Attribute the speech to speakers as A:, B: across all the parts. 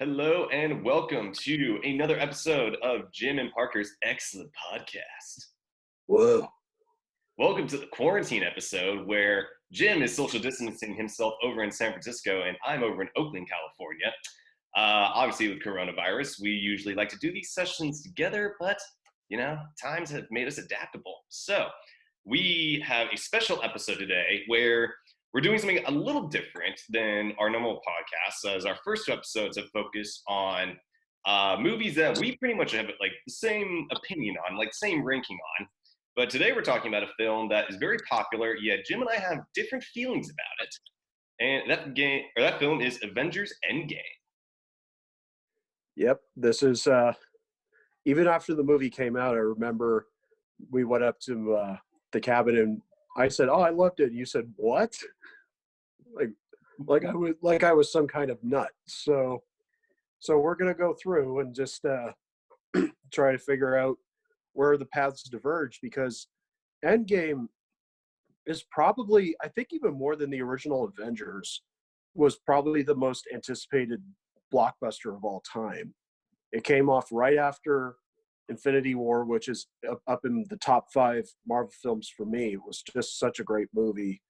A: Hello and welcome to another episode of Jim and Parker's Excellent Podcast.
B: Whoa.
A: Welcome to the quarantine episode where Jim is social distancing himself over in San Francisco and I'm over in Oakland, California. Obviously, with coronavirus, we usually like to do these sessions together, but times have made us adaptable. So, we have a special episode today where we're doing something a little different than our normal podcasts, as our first two episodes have focused on movies that we pretty much have like the same opinion on, like same ranking on. But today we're talking about a film that is very popular, yet Jim and I have different feelings about it. And that film is Avengers Endgame.
B: Yep. This is even after the movie came out, I remember we went up to the cabin and I said, "Oh, I loved it." And you said, "What?" Like I was some kind of nut. So we're gonna go through and just try to figure out where the paths diverge, because Endgame is probably, I think, even more than the original Avengers, was probably the most anticipated blockbuster of all time. It came off right after Infinity War, which is up in the top 5 Marvel films for me. It was just such a great movie.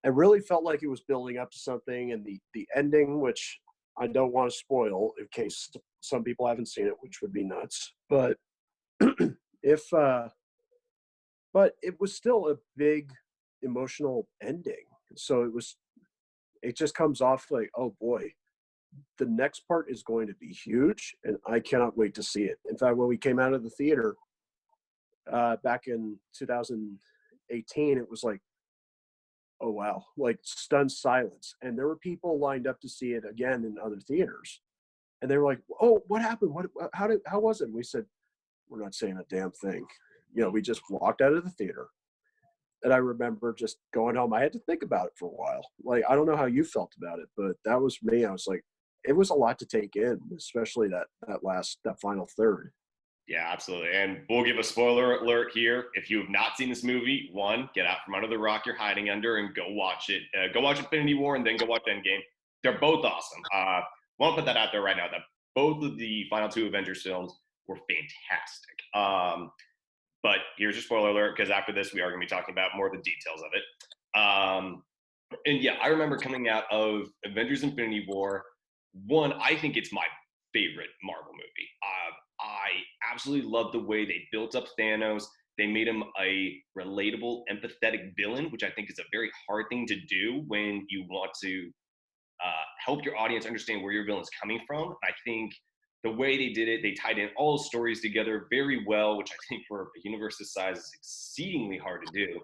B: I really felt like it was building up to something, and the ending, which I don't want to spoil in case some people haven't seen it, which would be nuts. But if but it was still a big emotional ending. So it just comes off like, oh boy, the next part is going to be huge, and I cannot wait to see it. In fact, when we came out of the theater back in 2018, it was like, oh wow, like stunned silence. And there were people lined up to see it again in other theaters, and they were like, "Oh, what happened? How was it?" And we said, "We're not saying a damn thing." We just walked out of the theater. And I remember just going home. I had to think about it for a while. Like, I don't know how you felt about it, but that was me. I was like, it was a lot to take in, especially that final third.
A: Yeah, absolutely. And we'll give a spoiler alert here. If you have not seen this movie, one, get out from under the rock you're hiding under and go watch it. Go watch Infinity War and then go watch Endgame. They're both awesome. Want to put that out there right now that both of the final two Avengers films were fantastic. But here's your spoiler alert, because after this, we are going to be talking about more of the details of it. And yeah, I remember coming out of Avengers Infinity War. One, I think it's my favorite Marvel movie. I absolutely love the way they built up Thanos. They made him a relatable, empathetic villain, which I think is a very hard thing to do when you want to help your audience understand where your villain's coming from. I think the way they did it, they tied in all the stories together very well, which I think for a universe this size is exceedingly hard to do.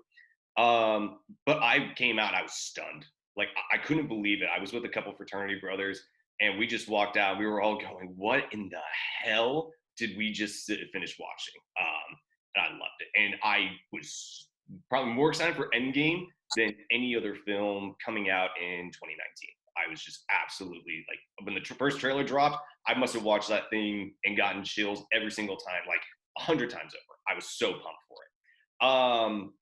A: But I came out, I was stunned. Like, I couldn't believe it. I was with a couple fraternity brothers, and we just walked out. We were all going, "What in the hell did we just sit and finish watching?" And I loved it. And I was probably more excited for Endgame than any other film coming out in 2019. I was just absolutely like, when the first trailer dropped, I must have watched that thing and gotten chills every single time, like 100 times over. I was so pumped for it.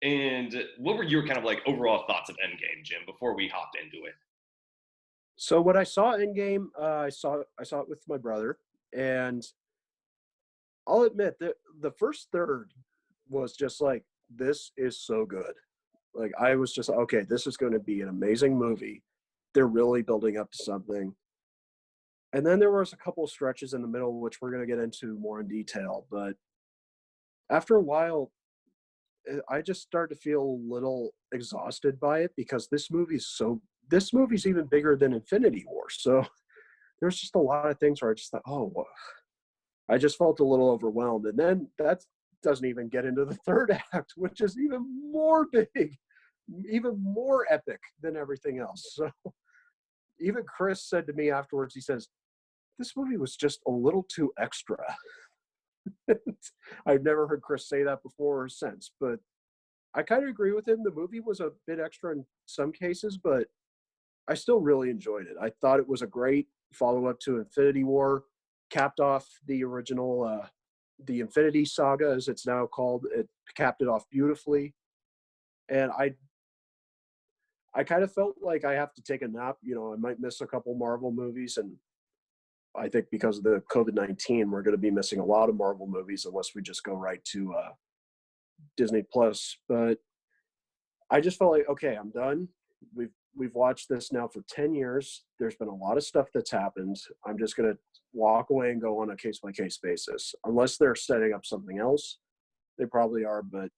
A: And what were your kind of like overall thoughts of Endgame, Jim, before we hopped into it?
B: So when I saw Endgame, I saw it with my brother, and I'll admit that the first third was just like, this is so good. Like, I was just, okay, this is going to be an amazing movie. They're really building up to something. And then there was a couple of stretches in the middle, which we're going to get into more in detail. But after a while, I just started to feel a little exhausted by it, because this movie's even bigger than Infinity War. So there's just a lot of things where I just thought, oh, I just felt a little overwhelmed. And then that doesn't even get into the third act, which is even more big, even more epic than everything else. So even Chris said to me afterwards, he says, this movie was just a little too extra. I've never heard Chris say that before or since, but I kind of agree with him. The movie was a bit extra in some cases, but I still really enjoyed it. I thought it was a great follow-up to Infinity War, capped off the original, the Infinity Saga, as it's now called. It capped it off beautifully. And I kind of felt like I have to take a nap. I might miss a couple Marvel movies, and I think because of the COVID-19, we're going to be missing a lot of Marvel movies unless we just go right to Disney Plus. But I just felt like, okay, I'm done. We've watched this now for 10 years. There's been a lot of stuff that's happened. I'm just going to walk away and go on a case by case basis. Unless they're setting up something else, they probably are. But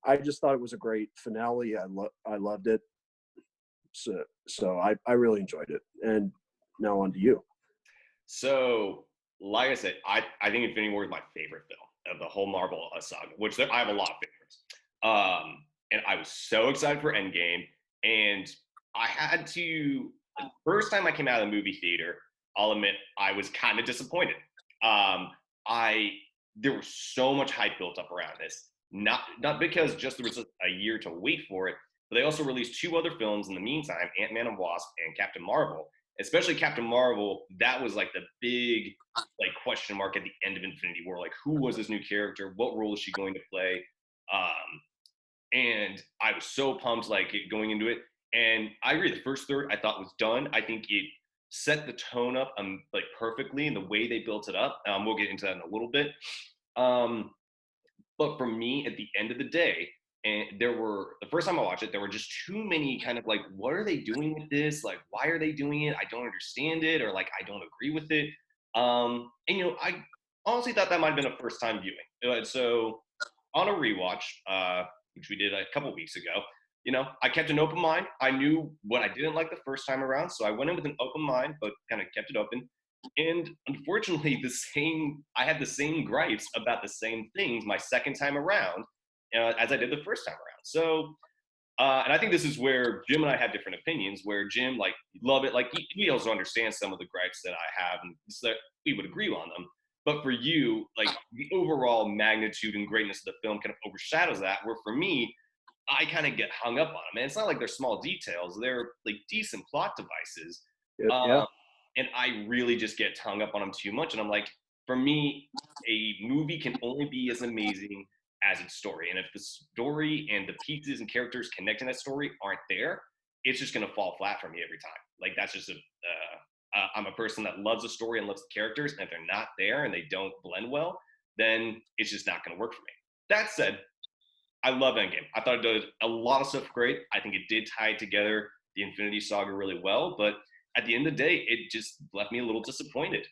B: I just thought it was a great finale. I loved it. So I really enjoyed it. And now on to you.
A: So, like I said, I think Infinity War is my favorite film of the whole Marvel saga, which I have a lot of favorites. And I was so excited for Endgame, and I had to. The first time I came out of the movie theater, I'll admit I was kind of disappointed. I There was so much hype built up around this, not because just there was a year to wait for it, but they also released two other films in the meantime: Ant-Man and Wasp and Captain Marvel. Especially Captain Marvel, that was like the big like question mark at the end of Infinity War. Like, who was this new character? What role is she going to play? Um, and I was so pumped like going into it. And I agree, the first third I thought was done. I think it set the tone up like perfectly in the way they built it up. We'll get into that in a little bit. Um, but for me, at the end of the day, and there were the first time I watched it, there were just too many kind of like, what are they doing with this? Like, why are they doing it? I don't understand it, or like I don't agree with it. And I honestly thought that might have been a first time viewing. So on a rewatch, which we did a couple weeks ago, I kept an open mind. I knew what I didn't like the first time around, so I went in with an open mind, but kind of kept it open. And unfortunately, I had the same gripes about the same things my second time around as I did the first time around. So, and I think this is where Jim and I have different opinions. Where Jim, like, love it, like he also understands some of the gripes that I have, and so that we would agree on them. But for you, like the overall magnitude and greatness of the film kind of overshadows that. Where for me, I kind of get hung up on them. And it's not like they're small details; they're like decent plot devices.
B: Yeah.
A: Um, and I really just get hung up on them too much. And I'm like, for me, a movie can only be as amazing as its story. And if the story and the pieces and characters connecting that story aren't there, it's just going to fall flat for me every time. Like that's just I'm a person that loves a story and loves the characters. And if they're not there and they don't blend well, then it's just not going to work for me. That said, I love Endgame. I thought it did a lot of stuff great. I think it did tie together the Infinity Saga really well, but at the end of the day, it just left me a little disappointed.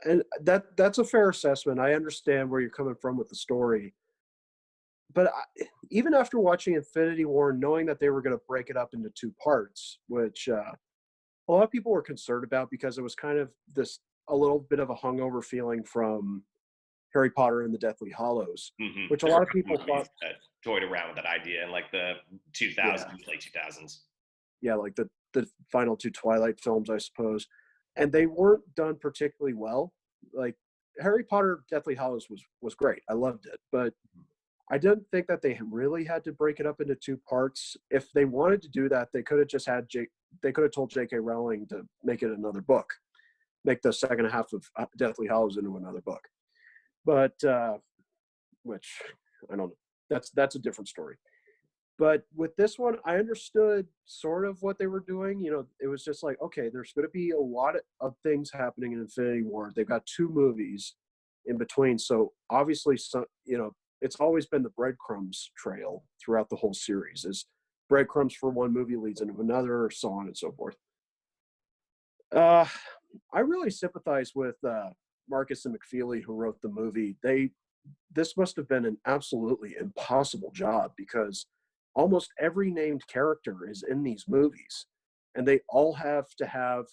B: And that's a fair assessment. I understand where you're coming from with the story. But even after watching Infinity War, knowing that they were going to break it up into two parts, which a lot of people were concerned about because it was kind of a little bit of a hungover feeling from Harry Potter and the Deathly Hallows, which a lot of people thought
A: toyed around with that idea in like the 2000s, late 2000s.
B: Yeah, like the final two Twilight films, I suppose, and they weren't done particularly well. Like Harry Potter, Deathly Hallows was great. I loved it, but I didn't think that they really had to break it up into two parts. If they wanted to do that, they could have just had they could have told J.K. Rowling to make it another book, make the second half of Deathly Hallows into another book. But which I don't know. That's a different story. But with this one, I understood sort of what they were doing. It was just like, okay, there's going to be a lot of things happening in Infinity War. They've got two movies in between. So obviously, it's always been the breadcrumbs trail throughout the whole series is breadcrumbs for one movie leads into another, so on and so forth. I really sympathize with Marcus and McFeely, who wrote the movie. This must have been an absolutely impossible job because almost every named character is in these movies, and they all have to have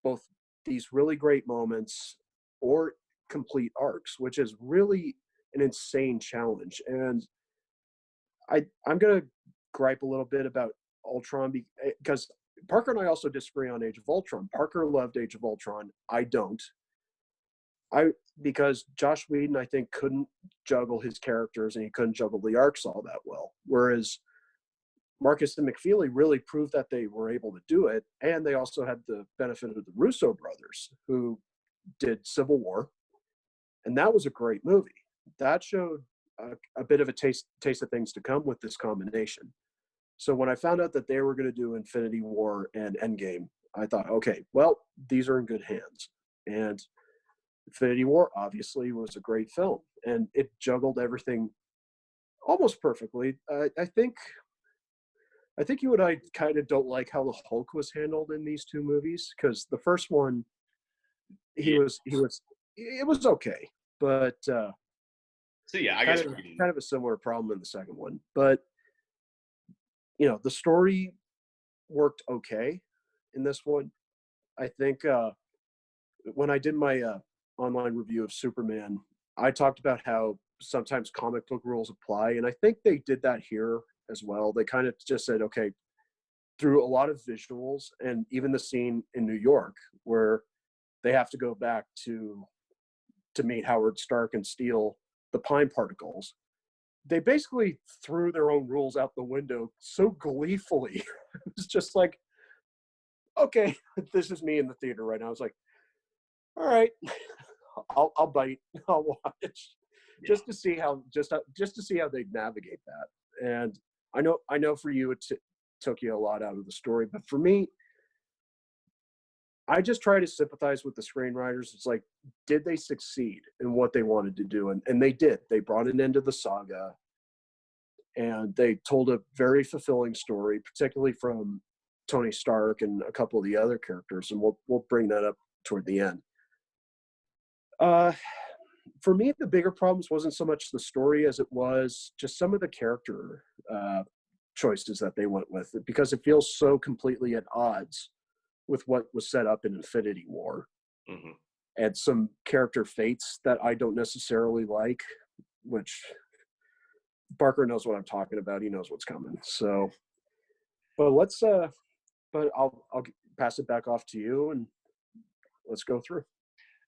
B: both these really great moments or complete arcs, which is really an insane challenge. And I'm going to gripe a little bit about Ultron because Parker and I also disagree on Age of Ultron. Parker loved Age of Ultron. I don't. Because Josh Whedon, I think, couldn't juggle his characters and he couldn't juggle the arcs all that well. Whereas Marcus and McFeely really proved that they were able to do it. And they also had the benefit of the Russo brothers who did Civil War. And that was a great movie. That showed a bit of a taste of things to come with this combination. So when I found out that they were going to do Infinity War and Endgame, I thought, okay, well, these are in good hands. And Infinity War obviously was a great film, and it juggled everything almost perfectly. I think you and I kind of don't like how the Hulk was handled in these two movies, because the first one,
A: Yeah.
B: he was it was okay, but
A: So yeah, I guess we can.
B: kind of a similar problem in the second one. But the story worked okay in this one. I think when I did my online review of Superman, I talked about how sometimes comic book rules apply, and I think they did that here as well. They kind of just said, okay, through a lot of visuals, and even the scene in New York where they have to go back to meet Howard Stark and steal the Pine particles. They basically threw their own rules out the window so gleefully. It was just like, okay, this is me in the theater right now. I was like, all right, I'll bite, I'll watch,
A: Yeah.
B: just to see how they navigate that. And I know for you it took you a lot out of the story, but for me, I just try to sympathize with the screenwriters. It's like, did they succeed in what they wanted to do? And they did. They brought an end to the saga, and they told a very fulfilling story, particularly from Tony Stark and a couple of the other characters. And we'll bring that up toward the end. Uh, for me, the bigger problems wasn't so much the story as it was just some of the character choices that they went with, because it feels so completely at odds with what was set up in Infinity War,
A: Mm-hmm.
B: and some character fates that I don't necessarily like, which Barker knows what I'm talking about. He knows what's coming. So, but I'll pass it back off to you, and let's go through.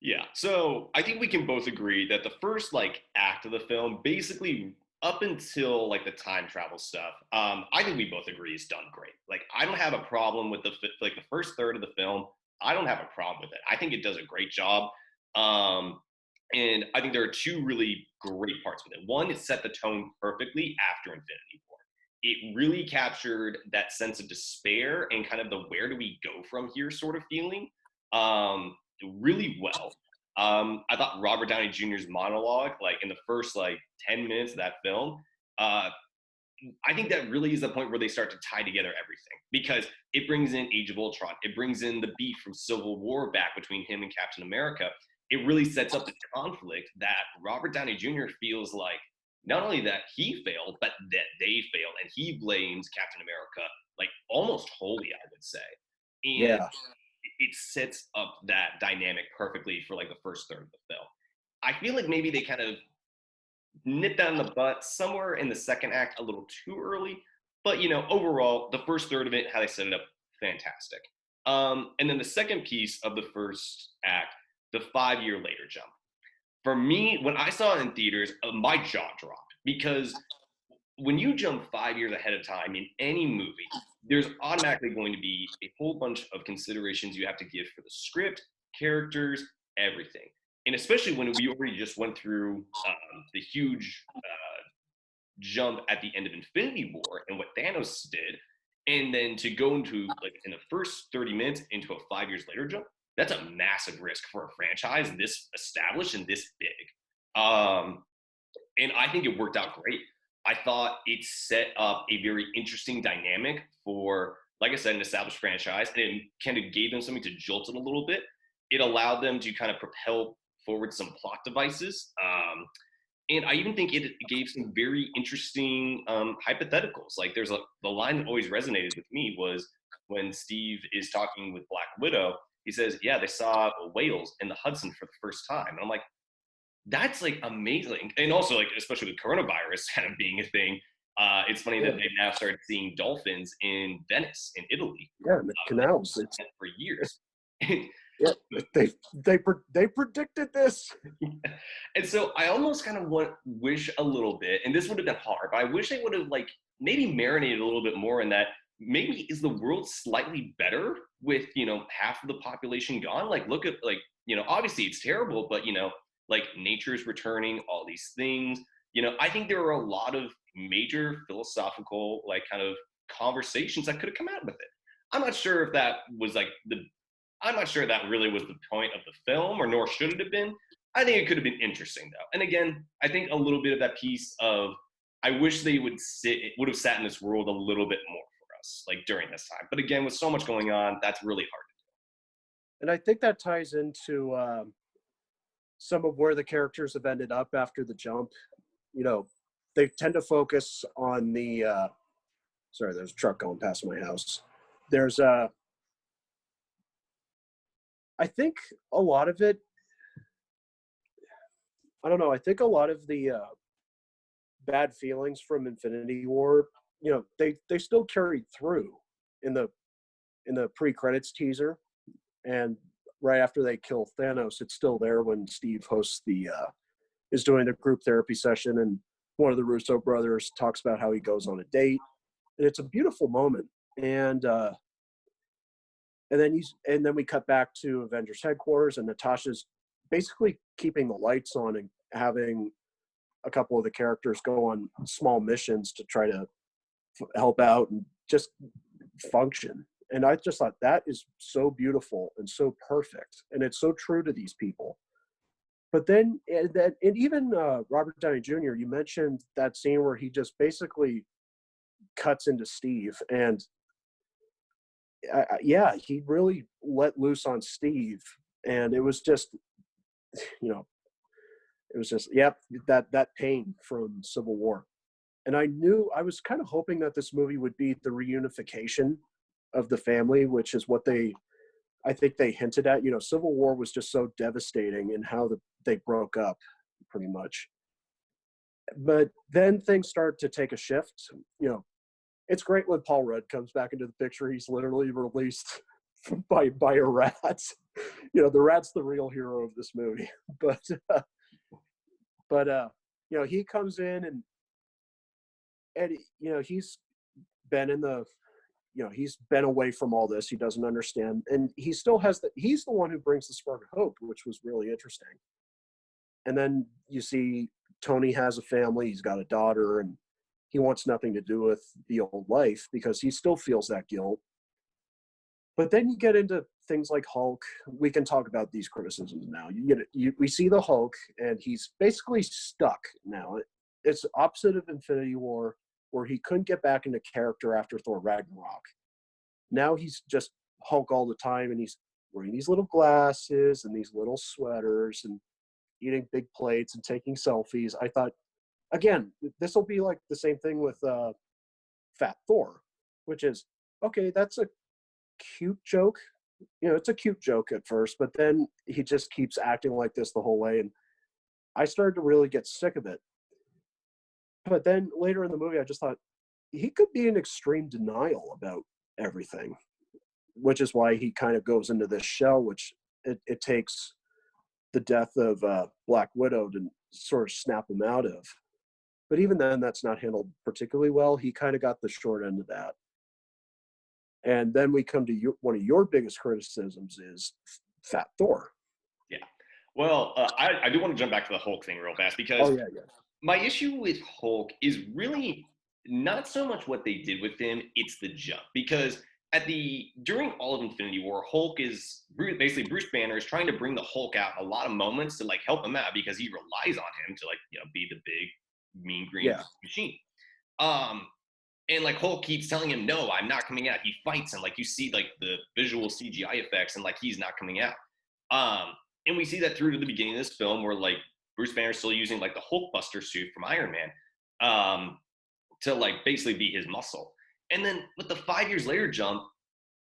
A: Yeah. So I think we can both agree that the first like act of the film, basically up until like the time travel stuff, I think we both agree is done great. Like I don't have a problem with like the first third of the film. I don't have a problem with it. I think it does a great job. Um, and I think there are two really great parts with it. One, it set the tone perfectly after Infinity War. It really captured that sense of despair and kind of the where do we go from here sort of feeling really well. I thought Robert Downey Jr.'s monologue, like in the first like 10 minutes of that film, uh, I think that really is the point where they start to tie together everything, because it brings in Age of Ultron, it brings in the beef from Civil War back between him and Captain America. It really sets up the conflict that Robert Downey Jr. feels like not only that he failed, but that they failed, and he blames Captain America like almost wholly, I would say. And
B: Yeah,
A: it sets up that dynamic perfectly for like the first third of the film. I feel like maybe they kind of nipped that in the butt somewhere in the second act a little too early, but overall, the first third of it, how they set it up, fantastic. And then the second piece of the first act, the 5 year later jump. For me, when I saw it in theaters, my jaw dropped, because when you jump 5 years ahead of time in any movie, there's automatically going to be a whole bunch of considerations you have to give for the script, characters, everything. And especially when we already just went through the huge jump at the end of Infinity War and what Thanos did, and then to go into like in the first 30 minutes into a 5 years later jump, that's a massive risk for a franchise this established and this big. And I think it worked out great. I thought it set up a very interesting dynamic for, like I said, an established franchise, and it kind of gave them something to jolt it a little bit. It allowed them to kind of propel forward some plot devices. And I even think it gave some very interesting hypotheticals. Like the line that always resonated with me was when Steve is talking with Black Widow. He says, "Yeah, they saw whales in the Hudson for the first time," and I'm like, that's like amazing. And also like especially with coronavirus kind of being a thing, it's funny
B: yeah,
A: that they've now started seeing dolphins in Venice in Italy,
B: yeah. The canals. It's
A: for years.
B: yeah. They predicted this.
A: And so I almost kind of wish a little bit, and this would have been hard, but I wish they would have like maybe marinated a little bit more in that. Maybe is the world slightly better with half of the population gone? Like look at like obviously it's terrible, but like nature's returning, all these things. I think there are a lot of major philosophical like kind of conversations that could have come out with it. I'm not sure if that was like I'm not sure that really was the point of the film, or nor should it have been. I think it could have been interesting though. And again, I think a little bit of that piece of I wish they would have sat in this world a little bit more for us, like during this time. But again, with so much going on, that's really hard.
B: And I think that ties into some of where the characters have ended up after the jump. You know, they tend to focus on the. Sorry, there's a truck going past my house. There's I think a lot of it. I don't know. I think a lot of the bad feelings from Infinity War, they still carried through in the pre-credits teaser, and right after they kill Thanos, it's still there when Steve hosts the is doing a group therapy session, and one of the Russo brothers talks about how he goes on a date, and it's a beautiful moment. And then we cut back to Avengers headquarters, and Natasha's basically keeping the lights on and having a couple of the characters go on small missions to try to help out and just function. And I just thought that is so beautiful and so perfect, and it's so true to these people. But then, and even Robert Downey Jr., you mentioned that scene where he just basically cuts into Steve, and yeah, he really let loose on Steve, and it was just, you know, it was just, yep, that pain from Civil War. And I was kind of hoping that this movie would be the reunification of the family, which is what I think they hinted at. Civil War was just so devastating in how they broke up, pretty much. But then things start to take a shift. It's great when Paul Rudd comes back into the picture. He's literally released by a rat. The rat's the real hero of this movie. But he comes in, and he's been in the he's been away from all this. He doesn't understand, and he still has he's the one who brings the spark of hope, which was really interesting. And then you see Tony has a family. He's got a daughter, and he wants nothing to do with the old life because he still feels that guilt. But then you get into things like Hulk. We can talk about these criticisms now. We see the Hulk, and he's basically stuck now. It's opposite of Infinity War, where he couldn't get back into character after Thor Ragnarok. Now he's just Hulk all the time, and he's wearing these little glasses and these little sweaters and eating big plates and taking selfies. I thought, again, this will be like the same thing with Fat Thor, which is, okay, that's a cute joke. It's a cute joke at first, but then he just keeps acting like this the whole way, and I started to really get sick of it. But then later in the movie, I just thought he could be in extreme denial about everything, which is why he kind of goes into this shell, which it takes the death of Black Widow to sort of snap him out of. But even then, that's not handled particularly well. He kind of got the short end of that. And then we come to one of your biggest criticisms is Fat Thor.
A: Yeah. Well, I do want to jump back to the Hulk thing real fast because my issue with Hulk is really not so much what they did with him, it's the jump. Because during all of Infinity War, Hulk is basically Bruce Banner is trying to bring the Hulk out in a lot of moments to like help him out because he relies on him to be the big mean green machine. And like Hulk keeps telling him, no, I'm not coming out. He fights and like you see like the visual CGI effects and like he's not coming out. And we see that through to the beginning of this film where like Bruce Banner's still using like the Hulkbuster suit from Iron Man to like basically be his muscle. And then with the 5 years later jump,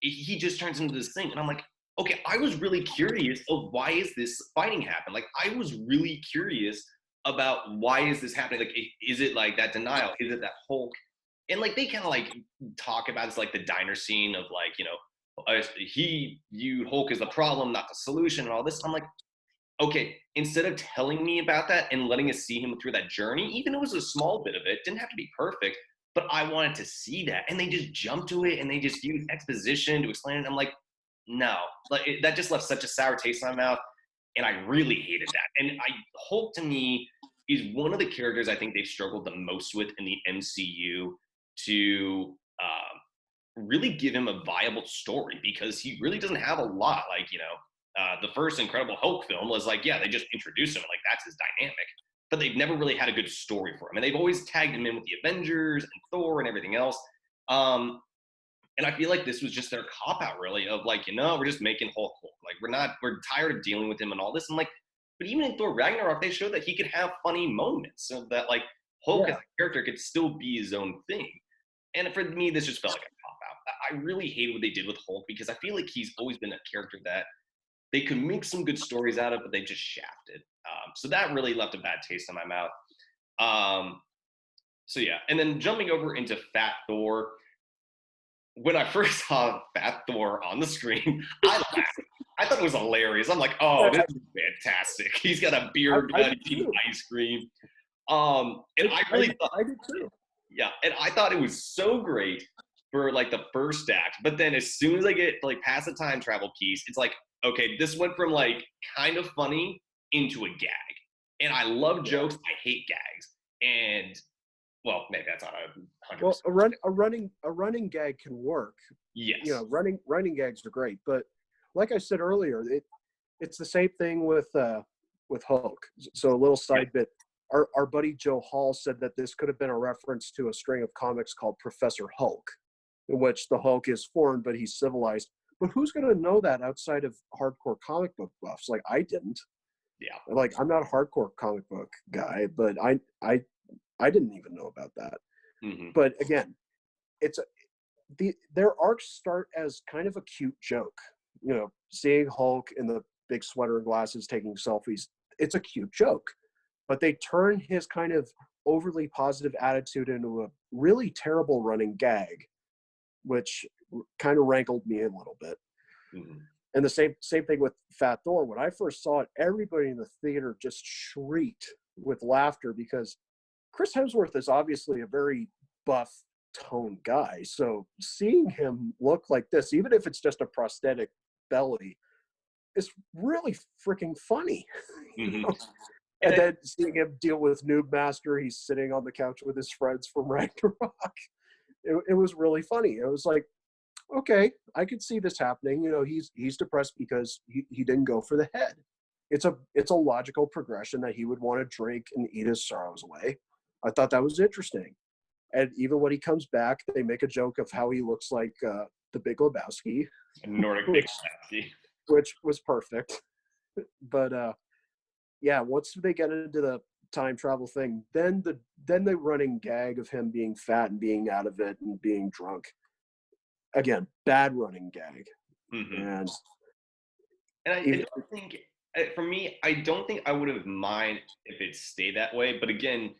A: he just turns into this thing. And I'm like, okay, I was really curious of why is this fighting happen? Like I was really curious about why is this happening? Like, is it like that denial? Is it that Hulk? And like they kind of like talk about it's like the diner scene of like, he viewed Hulk as the problem, not the solution and all this. I'm like, okay, instead of telling me about that and letting us see him through that journey, even if it was a small bit of it, didn't have to be perfect, but I wanted to see that. And they just jumped to it and they just used exposition to explain it. I'm like, no, that just left such a sour taste in my mouth. And I really hated that. And Hulk to me is one of the characters I think they've struggled the most with in the MCU to really give him a viable story because he really doesn't have a lot. Like, the first Incredible Hulk film was like, yeah, they just introduced him, like that's his dynamic, but they've never really had a good story for him, and they've always tagged him in with the Avengers and Thor and everything else. And I feel like this was just their cop out, really, of like, we're just making Hulk Hulk. Like, we're tired of dealing with him and all this. And like, but even in Thor Ragnarok, they showed that he could have funny moments, so that like Hulk as
B: Yeah.
A: a character could still be his own thing. And for me, this just felt like a cop out. I really hate what they did with Hulk because I feel like he's always been a character that they could make some good stories out of, but they just shafted. So that really left a bad taste in my mouth. So yeah, and then jumping over into Fat Thor, when I first saw Fat Thor on the screen, I laughed. I thought it was hilarious. I'm like, oh, this is fantastic. He's got a beer
B: I
A: gun,
B: did
A: eating
B: too.
A: ice cream. And I really thought,
B: I did too.
A: yeah, and I thought it was so great for like the first act. But then as soon as I get like past the time travel piece, it's like, okay, this went from like kind of funny into a gag. And I love
B: Yeah.
A: jokes. I hate gags. And well, maybe that's not 100%.
B: Well, a running gag can work. You
A: Yes.
B: know, running gags are great, but like I said earlier, it's the same thing with Hulk. So a little
A: Yeah.
B: side bit. Our buddy Joe Hall said that this could have been a reference to a string of comics called Professor Hulk, in which the Hulk is foreign but he's civilized. But who's going to know that outside of hardcore comic book buffs? Like I didn't.
A: Yeah.
B: Like I'm not a hardcore comic book guy, but I didn't even know about that.
A: Mm-hmm.
B: But again, it's their arcs start as kind of a cute joke. You know, seeing Hulk in the big sweater and glasses taking selfies, it's a cute joke. But they turn his kind of overly positive attitude into a really terrible running gag, which kind of rankled me a little bit.
A: Mm-hmm.
B: And the same thing with Fat Thor. When I first saw it, everybody in the theater just shrieked with laughter because Chris Hemsworth is obviously a very buff, toned guy. So seeing him look like this, even if it's just a prosthetic belly, is really freaking funny. You
A: Mm-hmm.
B: know? And
A: And
B: then seeing him deal with Noob Master, he's sitting on the couch with his friends from Ragnarok. It was really funny. It was like, okay, I could see this happening. You know, he's depressed because he didn't go for the head. It's a logical progression that he would want to drink and eat his sorrows away. I thought that was interesting. And even when he comes back, they make a joke of how he looks like the Big Lebowski,
A: Nordic Big
B: which
A: Lebowski.
B: which was perfect. But yeah, once they get into the time travel thing, then the running gag of him being fat and being out of it and being drunk. Again, bad running gag.
A: Mm-hmm.
B: And
A: And I
B: even,
A: don't think, for me, I don't think I would have mind if it stayed that way. But again,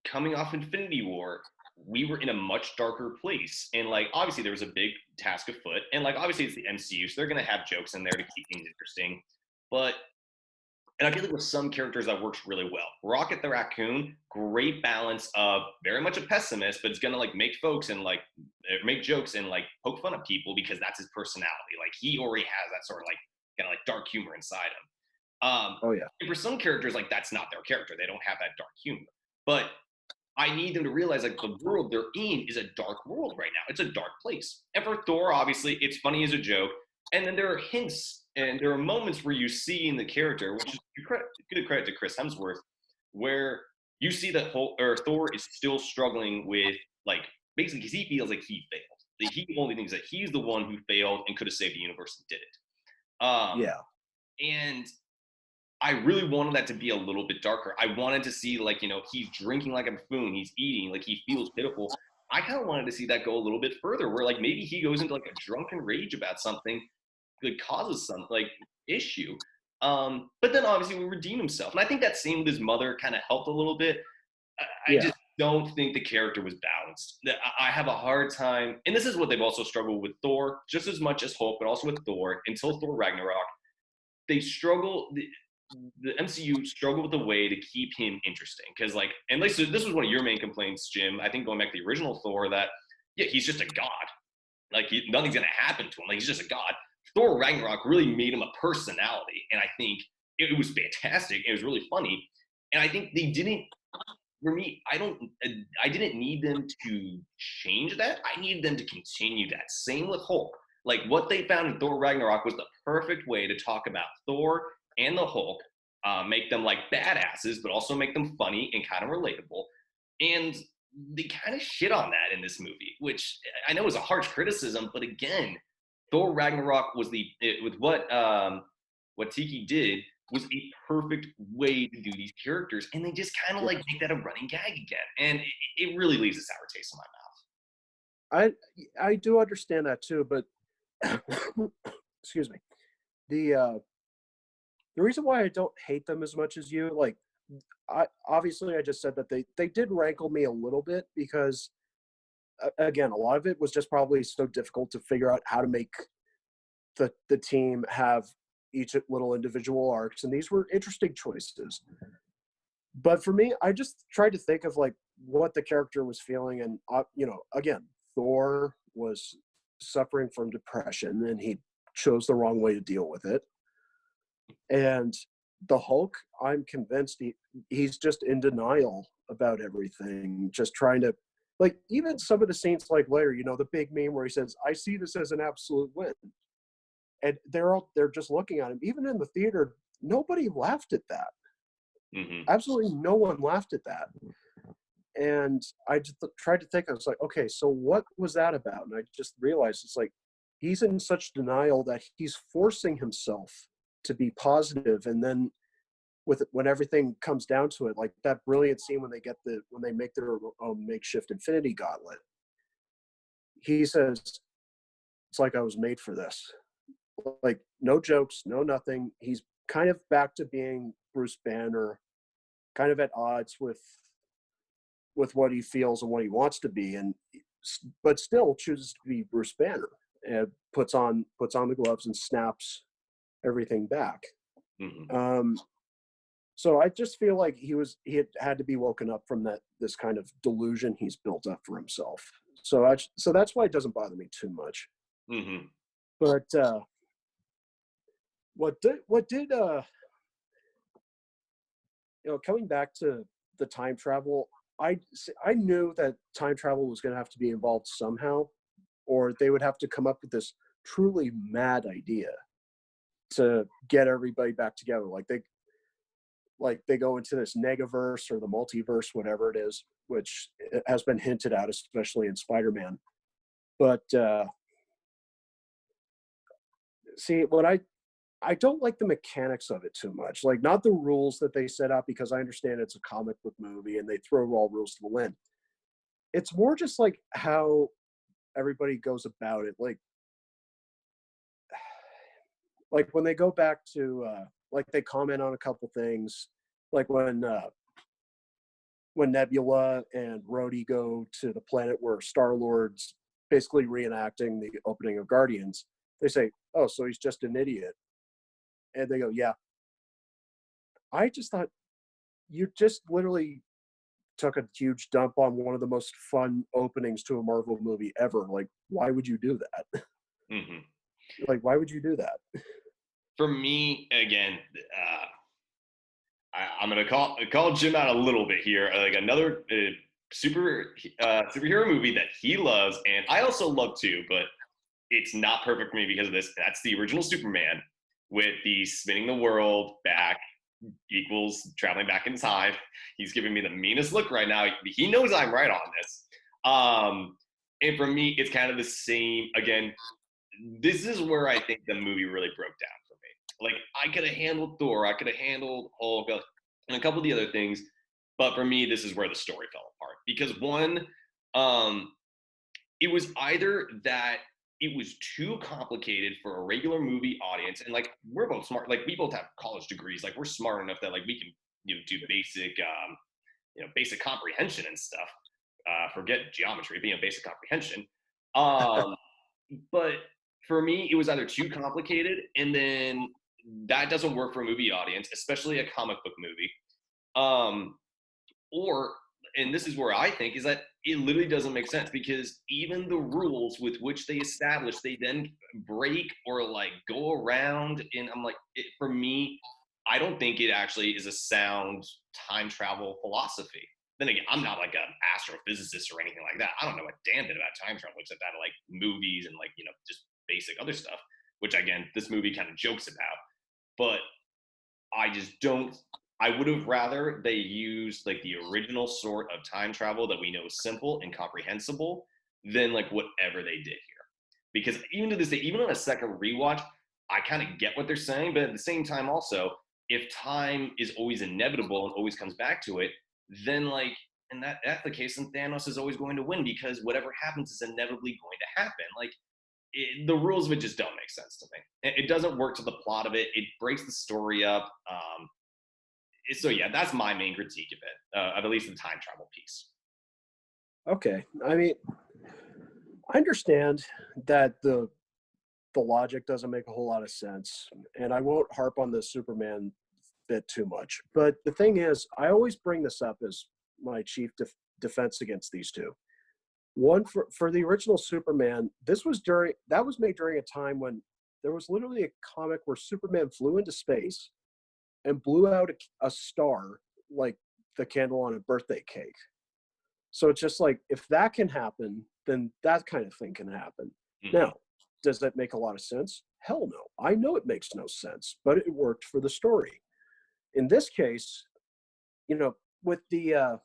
A: coming off Infinity War, we were in a much darker place. And like, obviously, there was a big task afoot. And like, obviously, it's the MCU, so they're going to have jokes in there to keep things interesting. But and I feel like with some characters that works really well. Rocket the Raccoon, great balance of very much a pessimist, but it's gonna like make folks and like make jokes and like poke fun at people because that's his personality. Like he already has that sort of like kind of like dark humor inside him.
B: oh yeah,
A: And for some characters, like that's not their character. They don't have that dark humor. But I need them to realize like the world they're in is a dark world right now. It's a dark place. And for Thor, obviously, it's funny as a joke. And then there are hints and there are moments where you see in the character, which is good credit to Chris Hemsworth, where you see that Thor is still struggling with like basically because he feels like he failed. That he only thinks that he's the one who failed and could have saved the universe and did it.
B: yeah,
A: And I really wanted that to be a little bit darker. I wanted to see like, he's drinking like a buffoon, he's eating, like he feels pitiful. I kind of wanted to see that go a little bit further where like maybe he goes into like a drunken rage about something that causes some like issue. But then obviously we redeem himself. And I think that scene with his mother kind of helped a little bit. I
B: yeah,
A: just don't think the character was balanced. I have a hard time, and this is what they've also struggled with Thor, just as much as Hulk, but also with Thor until Thor Ragnarok. They struggle. The MCU struggled with a way to keep him interesting because, like, and this was one of your main complaints, Jim. I think going back to the original Thor, that yeah, he's just a god. Like, nothing's gonna happen to him. Like, he's just a god. Thor Ragnarok really made him a personality, and I think it was fantastic. It was really funny, and I think they didn't for me, I didn't need them to change that. I needed them to continue that. Same with Hulk. Like what they found in Thor Ragnarok was the perfect way to talk about Thor and the Hulk, make them like badasses, but also make them funny and kind of relatable. And they kind of shit on that in this movie, which I know is a harsh criticism, but again, Thor Ragnarok was with what Tiki did was a perfect way to do these characters, and they just kind of like make that a running gag again, and it really leaves a sour taste in my
B: I I do understand that too, but excuse me. The the reason why I don't hate them as much as you, like, I obviously I just said that they did rankle me a little bit because again, a lot of it was just probably so difficult to figure out how to make the team have each little individual arcs, and these were interesting choices. But for me, I just tried to think of like what the character was feeling, and again, Thor was suffering from depression, and he chose the wrong way to deal with it. And the Hulk, I'm convinced he's just in denial about everything, just trying to, like, even some of the scenes like later, the big meme where he says, "I see this as an absolute win," and they're just looking at him. Even in the theater, nobody laughed at that.
A: mouth. Hmm.
B: Absolutely no one laughed at that. And I just tried to think. I was like, okay, so what was that about? And I just realized it's like he's in such denial that he's forcing himself to be positive, and then when everything comes down to it, like that brilliant scene when they make their makeshift Infinity Gauntlet, he says, "It's like I was made for this." Like no jokes, no nothing. He's kind of back to being Bruce Banner, kind of at odds with what he feels and what he wants to be, and but still chooses to be Bruce Banner and puts on the gloves and snaps everything back.
A: Hmm.
B: Um, so I just feel like he had to be woken up from this kind of delusion he's built up for himself. So that's why it doesn't bother me too much.
A: Hmm.
B: But what did coming back to the time travel, I knew that time travel was going to have to be involved somehow, or they would have to come up with this truly mad idea to get everybody back together. Like they go into this negaverse or the multiverse, whatever it is, which has been hinted at, especially in Spider-Man. But see, what I don't like the mechanics of it too much. Like not the rules that they set out, because I understand it's a comic book movie and they throw all rules to the wind. It's more just like how everybody goes about it. Like when they go back to like they comment on a couple things, like when Nebula and Rhodey go to the planet where Star Lord's basically reenacting the opening of Guardians. They say, "Oh, so he's just an idiot," and they go, "Yeah." I just thought you just literally took a huge dump on one of the most fun openings to a Marvel movie ever. Like, why would you do that?
A: Hmm.
B: Like, why would you do that?
A: For me, again, I'm gonna call Jim out a little bit here. Like another superhero movie that he loves, and I also love too, but it's not perfect for me because of this. That's the original Superman with the spinning the world back equals traveling back in time. He's giving me the meanest look right now. He knows I'm right on this. And for me, it's kind of the same. Again, this is where I think the movie really broke down for me. Like I could have handled Thor, I could have handled Hulk, and a couple of the other things, but for me, this is where the story fell apart because one, um, it was either that it was too complicated for a regular movie audience, and like we're both smart, like we both have college degrees, like we're smart enough that like we can do basic basic comprehension and stuff. Forget geometry, being basic comprehension. Um, but for me, it was either too complicated, and then that doesn't work for a movie audience, especially a comic book movie. Um, or, and this is where I think is that it literally doesn't make sense because even the rules with which they establish, they then break or like go around. And I'm like, for me, I don't think it actually is a sound time travel philosophy. then again, I'm not like an astrophysicist or anything like that. I don't know a damn bit about time travel except out of like movies and like, just basic other stuff, which again, this movie kind of jokes about. But I just don't. I would have rather they used like the original sort of time travel that we know is simple and comprehensible than like whatever they did here. Because even to this day, even on a second rewatch, I kind of get what they're saying, but at the same time, also, if time is always inevitable and always comes back to it, then like, and that's the case, then Thanos is always going to win because whatever happens is inevitably going to happen. Like the rules of it just don't make sense to me. It doesn't work to the plot of it. It breaks the story up. So yeah, that's my main critique of it, of at least the time travel piece.
B: Okay. I mean, I understand that the logic doesn't make a whole lot of sense, and I won't harp on the Superman bit too much. But the thing is, I always bring this up as my chief defense against these two. One, for the original Superman, that was made during a time when there was literally a comic where Superman flew into space and blew out a star like the candle on a birthday cake. So it's just like, if that can happen, then that kind of thing can happen.
A: Mm-hmm.
B: Now, does that make a lot of sense? Hell no. I know it makes no sense, but it worked for the story. In this case, with the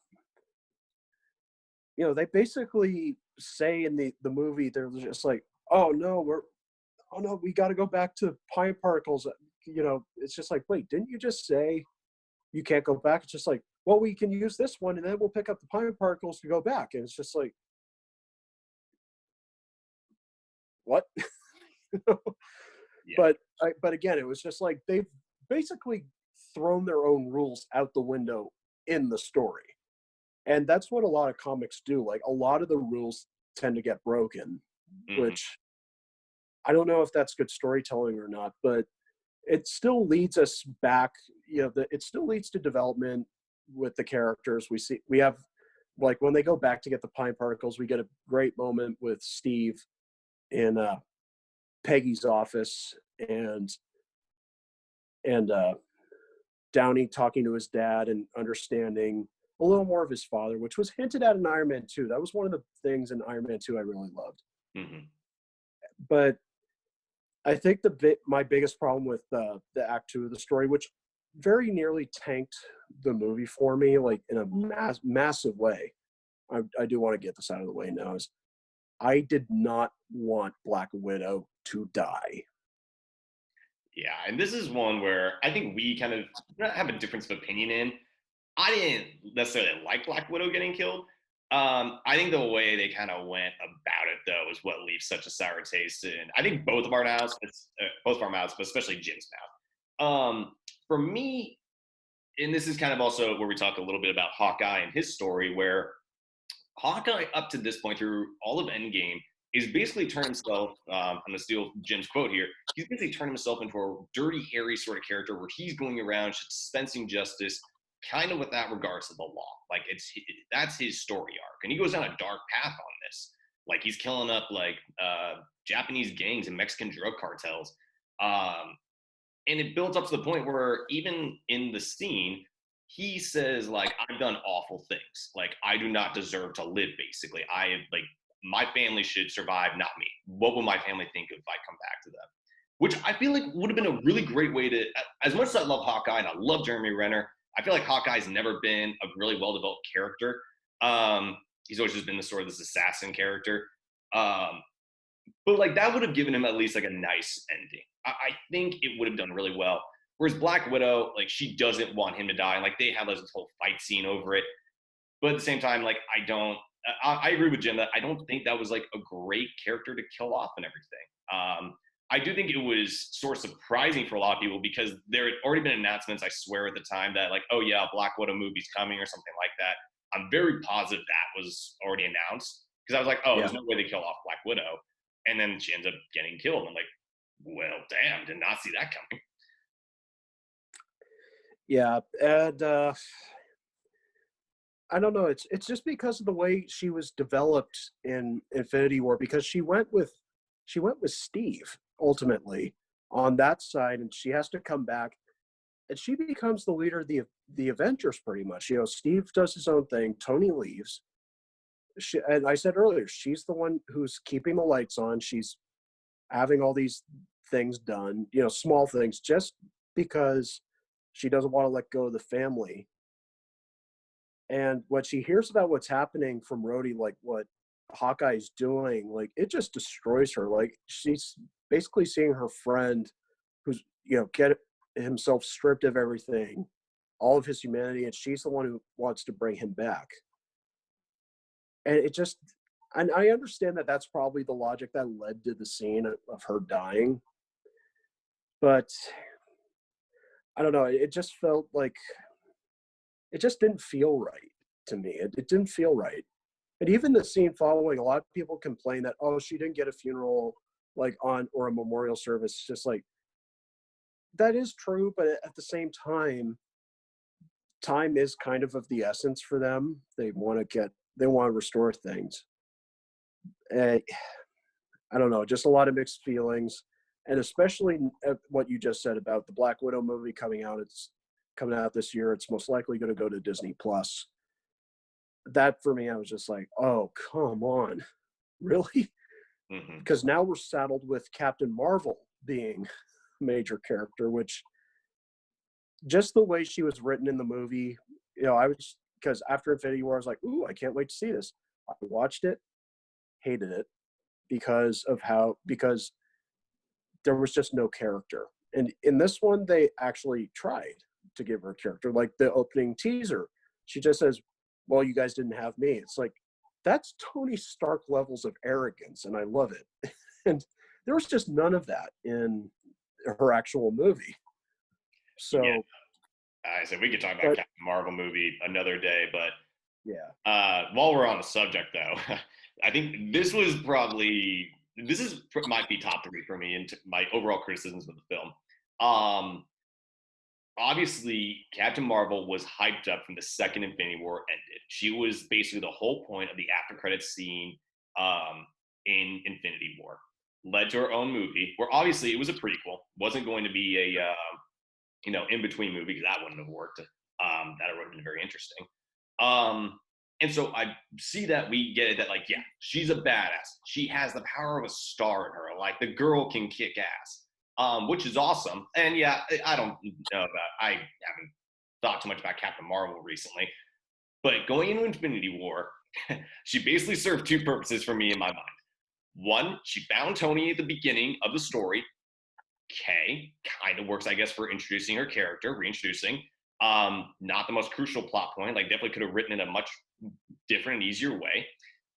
B: they basically say in the movie, they're just like, oh no, we got to go back to pine particles. It's just like, wait, didn't you just say you can't go back? It's just like, well, we can use this one and then we'll pick up the pine particles to go back. And it's just like, what?
A: Yeah.
B: But again, it was just like they've basically thrown their own rules out the window in the story. And that's what a lot of comics do. Like, a lot of the rules tend to get broken,
A: Mm-hmm.
B: which I don't know if that's good storytelling or not, but it still leads us back, it still leads to development with the characters. We have, like, when they go back to get the pine particles, we get a great moment with Steve in Peggy's office, and Downey talking to his dad and understanding a little more of his father, which was hinted at in Iron Man 2. That was one of the things in Iron Man 2 I really loved.
A: Mm-hmm.
B: But I think my biggest problem with the Act 2 of the story, which very nearly tanked the movie for me, like in a massive way, I do want to get this out of the way now, is I did not want Black Widow to die.
A: Yeah, and this is one where I think we kind of have a difference of opinion in. I didn't necessarily like Black Widow getting killed. I think the way they kind of went about it, though, is what leaves such a sour taste in. I think both of our mouths, but especially Jim's mouth. For me, and this is kind of also where we talk a little bit about Hawkeye and his story, where Hawkeye, up to this point through all of Endgame, is basically turned himself. I'm going to steal Jim's quote here. He's basically turned himself into a dirty, hairy sort of character where he's going around dispensing justice, kind of without regards to the law. Like that's his story arc, and he goes down a dark path on this. Like he's killing up like Japanese gangs and Mexican drug cartels, and it builds up to the point where even in the scene, he says like, I've done awful things. Like I do not deserve to live. Basically, my family should survive, not me. What will my family think if I come back to them? Which I feel like would have been a really great way to, as much as I love Hawkeye and I love Jeremy Renner, I feel like Hawkeye's never been a really well-developed character. He's always just been this assassin character. But like that would have given him at least like a nice ending. I think it would have done really well. Whereas Black Widow, like she doesn't want him to die, and like they have this whole fight scene over it. But at the same time, like I agree with Jim that I don't think that was like a great character to kill off and everything. I do think it was sort of surprising for a lot of people because there had already been announcements, I swear, at the time that like, oh yeah, Black Widow movie's coming or something like that. I'm very positive that was already announced because I was like, oh,
B: Yeah.
A: there's no way they kill off Black Widow, and then she ends up getting killed. I'm like, well, damn, did not see that coming.
B: Yeah, and I don't know. It's just because of the way she was developed in Infinity War, because she went with Steve ultimately on that side, and she has to come back. and she becomes the leader of the Avengers pretty much. You know, Steve does his own thing. Tony leaves. And I said earlier, she's the one who's keeping the lights on. She's having all these things done, you know, small things, just because she doesn't want to let go of the family. And when she hears about what's happening from Rhodey, like what Hawkeye's doing, like it just destroys her. Like she's basically seeing her friend who's, you know, get himself stripped of everything, all of his humanity, and she's the one who wants to bring him back. And it just, and I understand that that's probably the logic that led to the scene of her dying, but I don't know. It just felt like it just didn't feel right to me. It didn't feel right. And even the scene following, a lot of people complain that, oh, she didn't get a funeral like on or a memorial service. Just like that is true, but at the same time is kind of the essence for them. They want to restore things. Uh, I don't know, just a lot of mixed feelings, and especially what you just said about the Black Widow movie coming out. It's coming out this year. It's most likely going to go to Disney Plus. That for me, I was just like, oh, come on, really?
A: Mm-hmm.
B: Because now we're saddled with Captain Marvel being a major character, which just the way she was written in the movie, you know, I was, because after Infinity War, I was like, ooh, I can't wait to see this. I watched it, hated it because there was just no character. And in this one, they actually tried to give her a character. Like the opening teaser, she just says, well, you guys didn't have me. It's like, that's Tony Stark levels of arrogance, and I love it. And there was just none of that in her actual movie.
A: Yeah,
B: So,
A: I said we could talk about
B: but
A: Captain Marvel movie another day, but
B: yeah,
A: while we're on the subject, though, I think might be top three for me in my overall criticisms of the film. Um, Obviously, Captain Marvel was hyped up from the second Infinity War ended. She was basically the whole point of the after credits scene in Infinity War. Led to her own movie, where obviously it was a prequel, wasn't going to be a in between movie because that wouldn't have worked. That would have been very interesting. And so I see that we get it that like, yeah, she's a badass. She has the power of a star in her. Like the girl can kick ass, which is awesome. And yeah, I don't know about, I haven't thought too much about Captain Marvel recently, but going into Infinity War, she basically served two purposes for me in my mind. One, she found Tony at the beginning of the story. Okay, kind of works, I guess, for introducing her character, reintroducing. Not the most crucial plot point. Like, definitely could have written in a much different and easier way.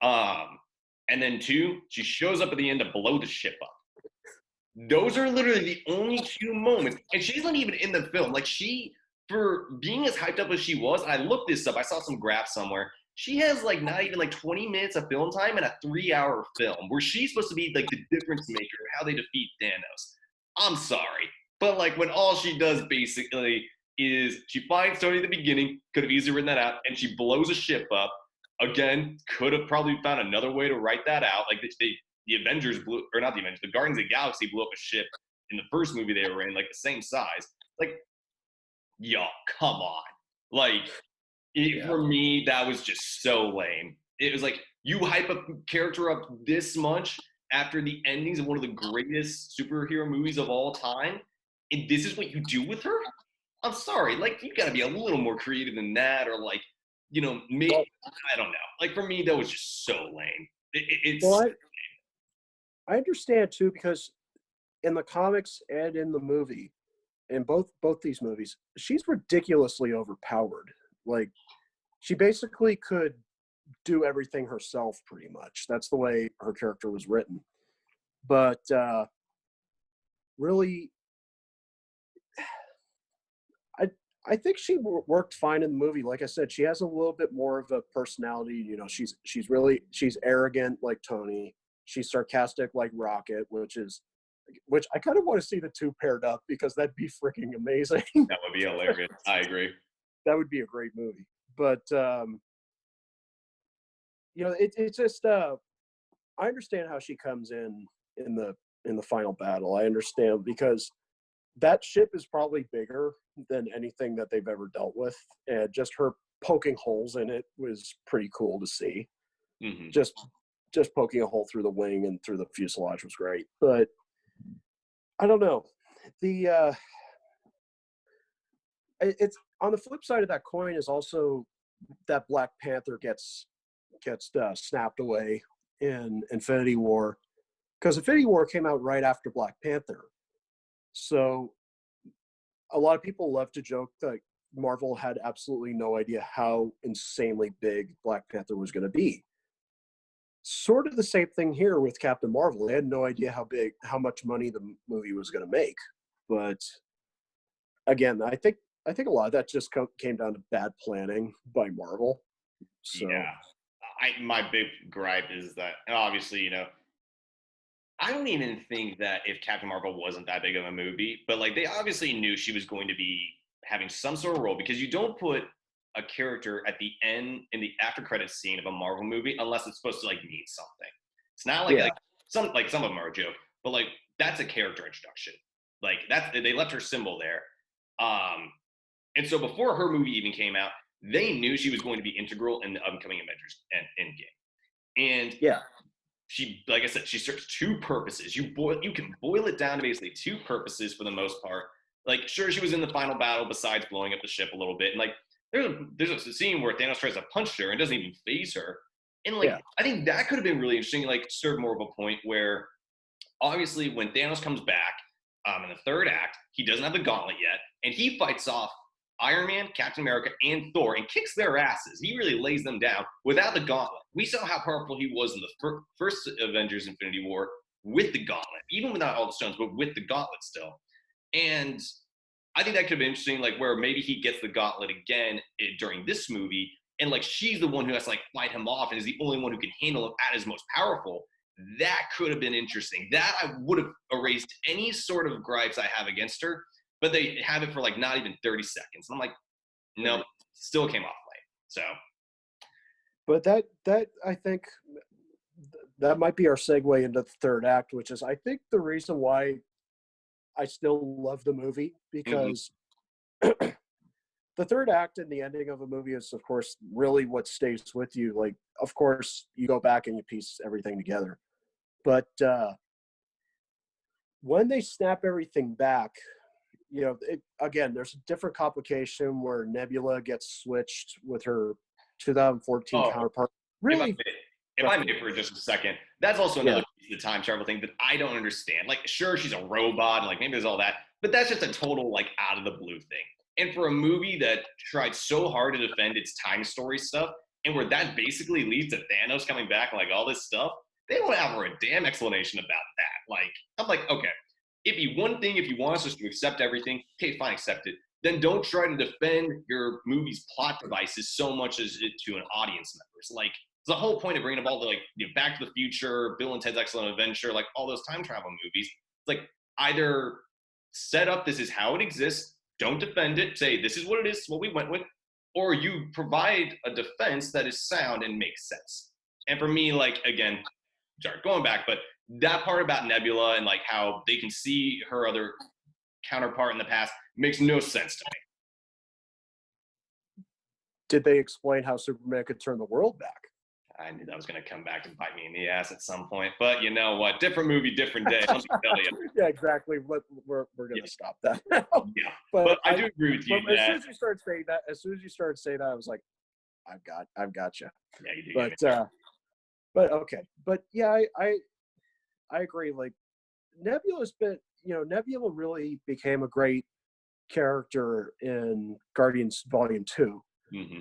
A: And then two, she shows up at the end to blow the ship up. Those are literally the only two moments, and she's not even in the film. Like for being as hyped up as she was, and I looked this up. I saw some graphs somewhere. She has like not even like 20 minutes of film time in a 3-hour film, where she's supposed to be like the difference maker of how they defeat Thanos. I'm sorry, but like when all she does basically is she finds Tony at the beginning, could have easily written that out, and she blows a ship up. Again, could have probably found another way to write that out. Like the Avengers blew, or not the Avengers, the Guardians of the Galaxy blew up a ship in the first movie they were in, like the same size. Like, y'all, come on. Like, for me, that was just so lame. It was like, you hype a character up this much after the endings of one of the greatest superhero movies of all time, and this is what you do with her? I'm sorry. Like, you gotta be a little more creative than that, or like, make,
B: well,
A: I don't know. Like, for me, that was just so lame.
B: well, I understand too, because in the comics and in the movie, in both these movies, she's ridiculously overpowered. Like she basically could do everything herself pretty much. That's the way her character was written. But really, I I think she worked fine in the movie. Like I said, she has a little bit more of a personality. You know, she's arrogant like Tony. She's sarcastic like Rocket, which I kind of want to see the two paired up because that'd be freaking amazing.
A: That would be hilarious. I agree.
B: That would be a great movie. But you know, it's just I understand how she comes in the final battle. I understand because that ship is probably bigger than anything that they've ever dealt with, and just her poking holes in it was pretty cool to see.
A: Hmm.
B: Just poking a hole through the wing and through the fuselage was great. But I don't know. The it's on the flip side of that coin is also that Black Panther gets snapped away in Infinity War, because Infinity War came out right after Black Panther. So a lot of people love to joke that Marvel had absolutely no idea how insanely big Black Panther was going to be. Sort of the same thing here with Captain Marvel. They had no idea how much money the movie was going to make. But again, I think a lot of that just came down to bad planning by Marvel. So
A: Yeah. My big gripe is that obviously, I don't even think that if Captain Marvel wasn't that big of a movie, but like they obviously knew she was going to be having some sort of role, because you don't put a character at the end in the after credits scene of a Marvel movie unless it's supposed to like mean something. It's not like,
B: yeah,
A: some of them are a joke, but like that's a character introduction. Like they left her symbol there. And so before her movie even came out, they knew she was going to be integral in the upcoming Avengers and Endgame. And
B: yeah,
A: she, like I said, she serves two purposes. You can boil it down to basically two purposes for the most part. Like, sure, she was in the final battle besides blowing up the ship a little bit, and like there's a scene where Thanos tries to punch her and doesn't even phase her, and like
B: yeah,
A: I think that could have been really interesting. Like, serve more of a point where obviously when Thanos comes back in the third act, he doesn't have the gauntlet yet, and he fights off Iron Man, Captain America, and Thor, and kicks their asses. He really lays them down without the gauntlet. We saw how powerful he was in the first Avengers Infinity War with the gauntlet, even without all the stones, but with the gauntlet still. And I think that could be interesting, like where maybe he gets the gauntlet again during this movie, and like she's the one who has to like fight him off and is the only one who can handle him at his most powerful. That could have been interesting. That I would have erased any sort of gripes I have against her, but they have it for like not even 30 seconds. And I'm like, nope,
B: right.
A: still came off late. So
B: But that I think that might be our segue into the third act, which is I think the reason why I still love the movie,
A: mhm.
B: because the third act and the ending of a movie is, of course, really what stays with you. Like, of course, you go back and you piece everything together. But when they snap everything back, again, there's a different complication where Nebula gets switched with her 2014
A: Oh,
B: counterpart.
A: if I
B: Really
A: may, if I may
B: frustrating.
A: for just a second, that's also
B: Yeah,
A: another piece of the time travel thing that I don't understand. Like, sure, she's a robot, and like maybe there's all that, but that's just a total like out of the blue thing. And for a movie that tried so hard to defend its time story stuff, and where that basically leads to Thanos coming back and like all this stuff, they don't have a damn explanation about that. Like, I'm like, okay, if you want us to accept everything, okay, fine, accept it. Then don't try to defend your movie's plot devices so much as it to an audience members. Like, the whole point of bringing up all the like Back to the Future, Bill and Ted's Excellent Adventure, like all those time travel movies. It's like either set up this is how it exists, don't defend it, say this is what it is, what we went with, or you provide a defense that is sound and makes sense. And for me, like again, sorry, going back, but that part about Nebula and like how they can see her other counterpart in the past makes no sense to me.
B: did they explain how Superman could turn the world back?
A: I knew that was going to come back to bite me in the ass at some point. But you know what? Different movie, different day. Let me tell you.
B: Yeah, exactly. We're
A: Yeah.
B: going to stop that now.
A: Yeah.
B: But
A: But I do agree with
B: but
A: you
B: as soon
A: that,
B: as you started saying that, I was like, I've got you.
A: yeah, you do get me
B: But okay. But yeah, I agree. Like Nebula really became a great character in Guardians Volume 2.
A: there. Hmm.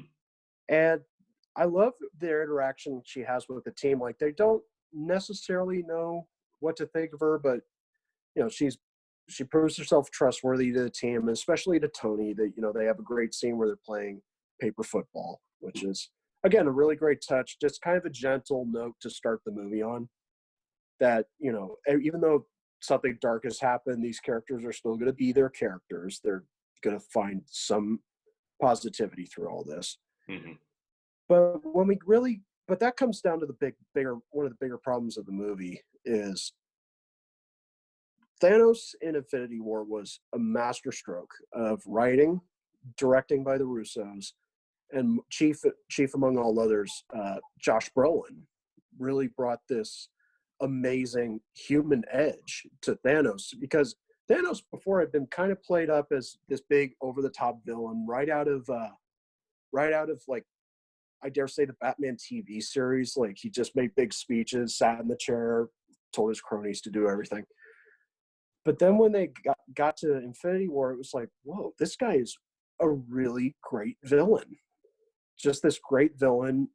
B: And I love their interaction she has with the team. Like they don't necessarily know what to think of her, but she proves herself trustworthy to the team, and especially to Tony. That they have a great scene where they're playing paper football, which is again a really great touch. Just kind of a gentle note to start the movie on. That even though something dark has happened, these characters are still going to be their characters. They're going to find some positivity through all this.
A: Hmm.
B: But that comes down to one of the bigger problems of the movie is Thanos in Infinity War was a masterstroke of writing, directing by the Russos, and chief among all others, Josh Brolin, really brought this amazing human edge to Thanos, because Thanos before had been kind of played up as this big over the top villain right out of like, I dare say, the Batman TV series. Like, he just made big speeches, sat in the chair, told his cronies to do everything. But then when they got to Infinity War, it was like, whoa, this guy is a really great villain. Just this great villain,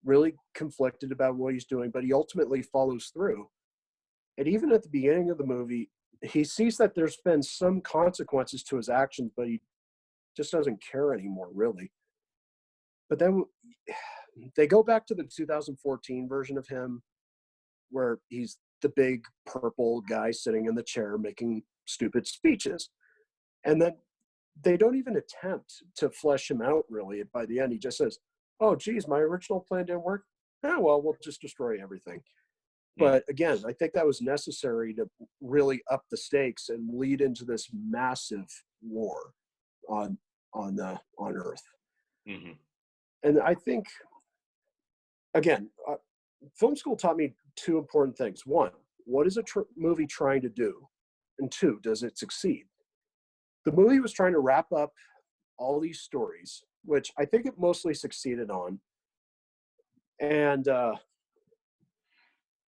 B: really conflicted about what he's doing, but he ultimately follows through. And even at the beginning of the movie, he sees that there's been some consequences to his actions, but he just doesn't care anymore, really. But then they go back to the 2014 version of him, where he's the big purple guy sitting in the chair making stupid speeches. And then they don't even attempt to flesh him out, really. By the end, he just says, oh, geez, my original plan didn't work. Oh, well, we'll just destroy everything. But again, I think that was necessary to really up the stakes and lead into this massive war on Earth.
A: Mm-hmm.
B: And I think, again, film school taught me two important things. One, what is a movie trying to do? And two, does it succeed? The movie was trying to wrap up all these stories, which I think it mostly succeeded on. And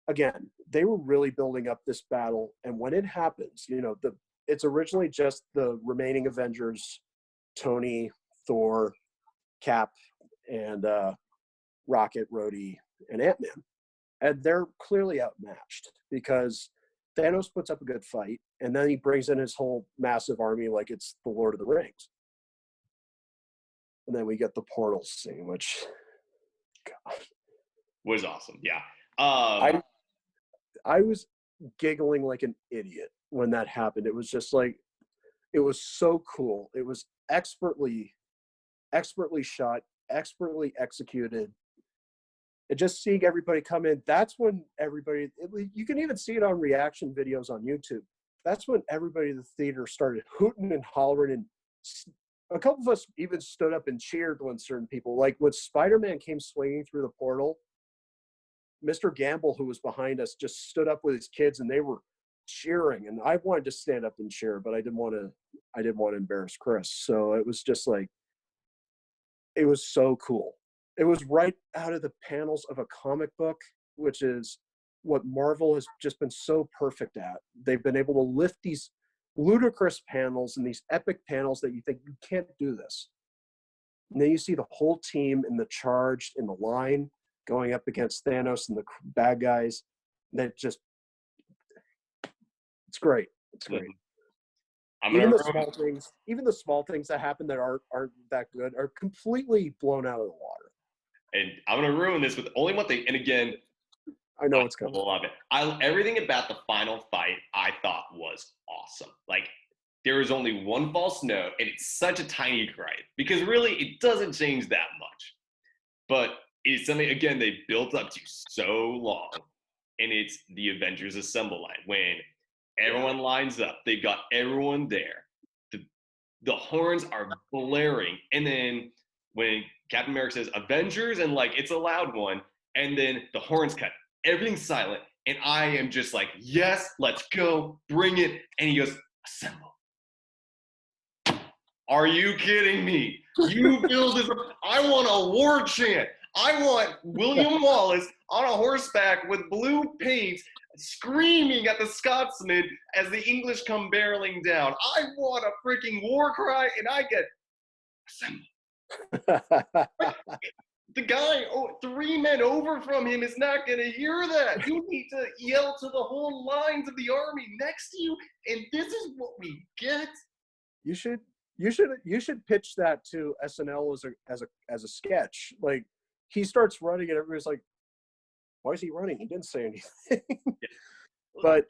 B: again, they were really building up this battle. And when it happens, it's originally just the remaining Avengers, Tony, Thor, Cap, and Rocket, Rhodey, and Ant-Man. And they're clearly outmatched because Thanos puts up a good fight, and then he brings in his whole massive army like it's the Lord of the Rings. And then we get the portal scene, which, God,
A: was awesome. Yeah.
B: I was giggling like an idiot when that happened. It was just like, it was so cool. It was expertly shot, expertly executed. And just seeing everybody come in, that's when everybody, you can even see it on reaction videos on YouTube. That's when everybody in the theater started hooting and hollering, and a couple of us even stood up and cheered when certain people, like when Spider-Man came swinging through the portal, Mr. Gamble, who was behind us, just stood up with his kids and they were cheering. And I wanted to stand up and cheer, but I didn't want to embarrass Chris. So it was just like, it was so cool. It was right out of the panels of a comic book, which is what Marvel has just been so perfect at. They've been able to lift these ludicrous panels and these epic panels that you think, you can't do this. And then you see the whole team in the charge, in the line, going up against Thanos and the bad guys. That just, it's great. It's great. Even the small things that happen that aren't that good are completely blown out of the water.
A: And I'm gonna ruin this with only one thing. And again,
B: I know it's coming.
A: I love it. Everything about the final fight I thought was awesome. Like, there is only one false note, and it's such a tiny gripe because really it doesn't change that much. But it's something, again, they built up to so long, and it's the Avengers Assemble line. When everyone lines up, they've got everyone there. The horns are blaring, and then when Captain America says Avengers, and like it's a loud one, and then the horns cut, everything's silent, and I am just like, yes, let's go, bring it. And he goes, assemble. Are you kidding me? You build this. I want a war chant. I want William Wallace on a horseback with blue paint screaming at the Scotsman as the English come barreling down. I want a freaking war cry, and I get assemble. The guy 3 men over from him is not going to hear that. You need to yell to the whole lines of the army next to you, and this is what we get.
B: You should pitch that to SNL as a sketch. Like, he starts running and everybody's like, why is he running? He didn't say anything. but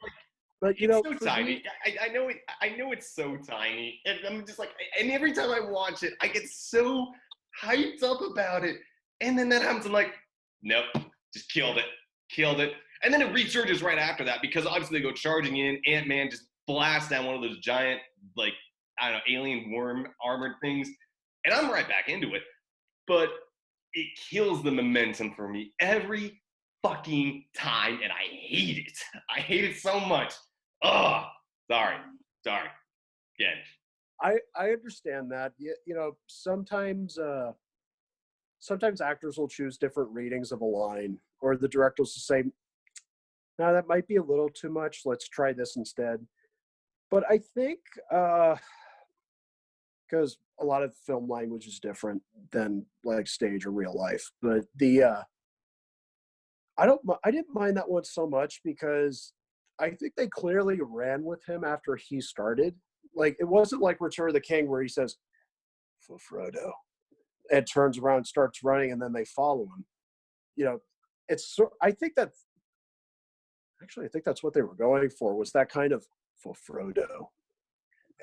A: it's so tiny. I know it's so tiny, and I'm just like, and every time I watch it, I get so hyped up about it, and then that happens. I'm like, nope, just killed it, and then it resurges right after that because obviously they go charging in. Ant-Man just blast down one of those giant, like, I don't know, alien worm armored things, and I'm right back into it. But it kills the momentum for me every fucking time, and I hate it. I hate it so much. Oh, sorry. Again.
B: I understand that. You know, sometimes actors will choose different readings of a line, or the director will say, "No, that might be a little too much. Let's try this instead." But I think because a lot of film language is different than like stage or real life. But I didn't mind that one so much because I think they clearly ran with him after he started. Like it wasn't like Return of the King where he says for Frodo and turns around and starts running and then they follow him. You know, I think that's actually I think that's what they were going for was that kind of for Frodo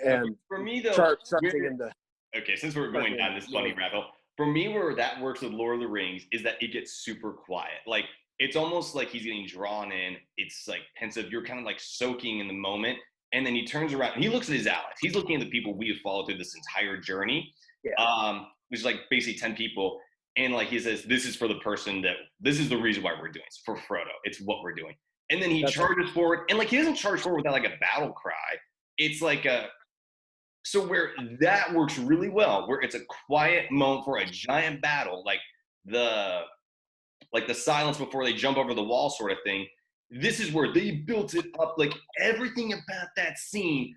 B: and
A: For me, though,
B: charging into
A: okay, since we're going down this funny rabbit hole, for me, where that works with Lord of the Rings is that it gets super quiet. Like, it's almost like he's getting drawn in. It's like pensive. You're kind of like soaking in the moment. And then he turns around and he looks at his allies. He's looking at the people we have followed through this entire journey,
B: yeah.
A: Which is like basically 10 people. And like he says, this is for the person this is the reason why we're doing it. It's for Frodo. It's what we're doing. And then he charges forward. And like he doesn't charge forward without like a battle cry. It's like so where that works really well, where it's a quiet moment for a giant battle, the the silence before they jump over the wall sort of thing. This is where they built it up. Like everything about that scene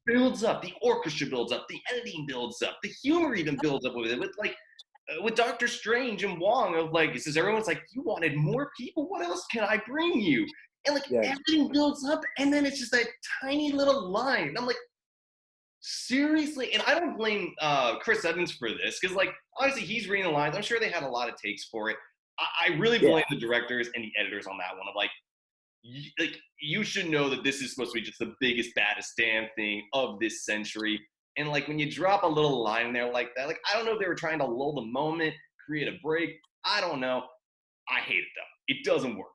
A: builds up. The orchestra builds up. The editing builds up. The humor even builds up with it. With Doctor Strange and Wong of like, it says everyone's like, you wanted more people. What else can I bring you? And like everything builds up, and then it's just that tiny little line. And I'm like, seriously? And I don't blame Chris Evans for this because, like, honestly, he's reading the lines. I'm sure they had a lot of takes for it. I really blame the directors and the editors on that one. Of like, you should know that this is supposed to be just the biggest, baddest damn thing of this century. And like when you drop a little line in there like that, like I don't know if they were trying to lull the moment, create a break. I don't know. I hate it though. It doesn't work.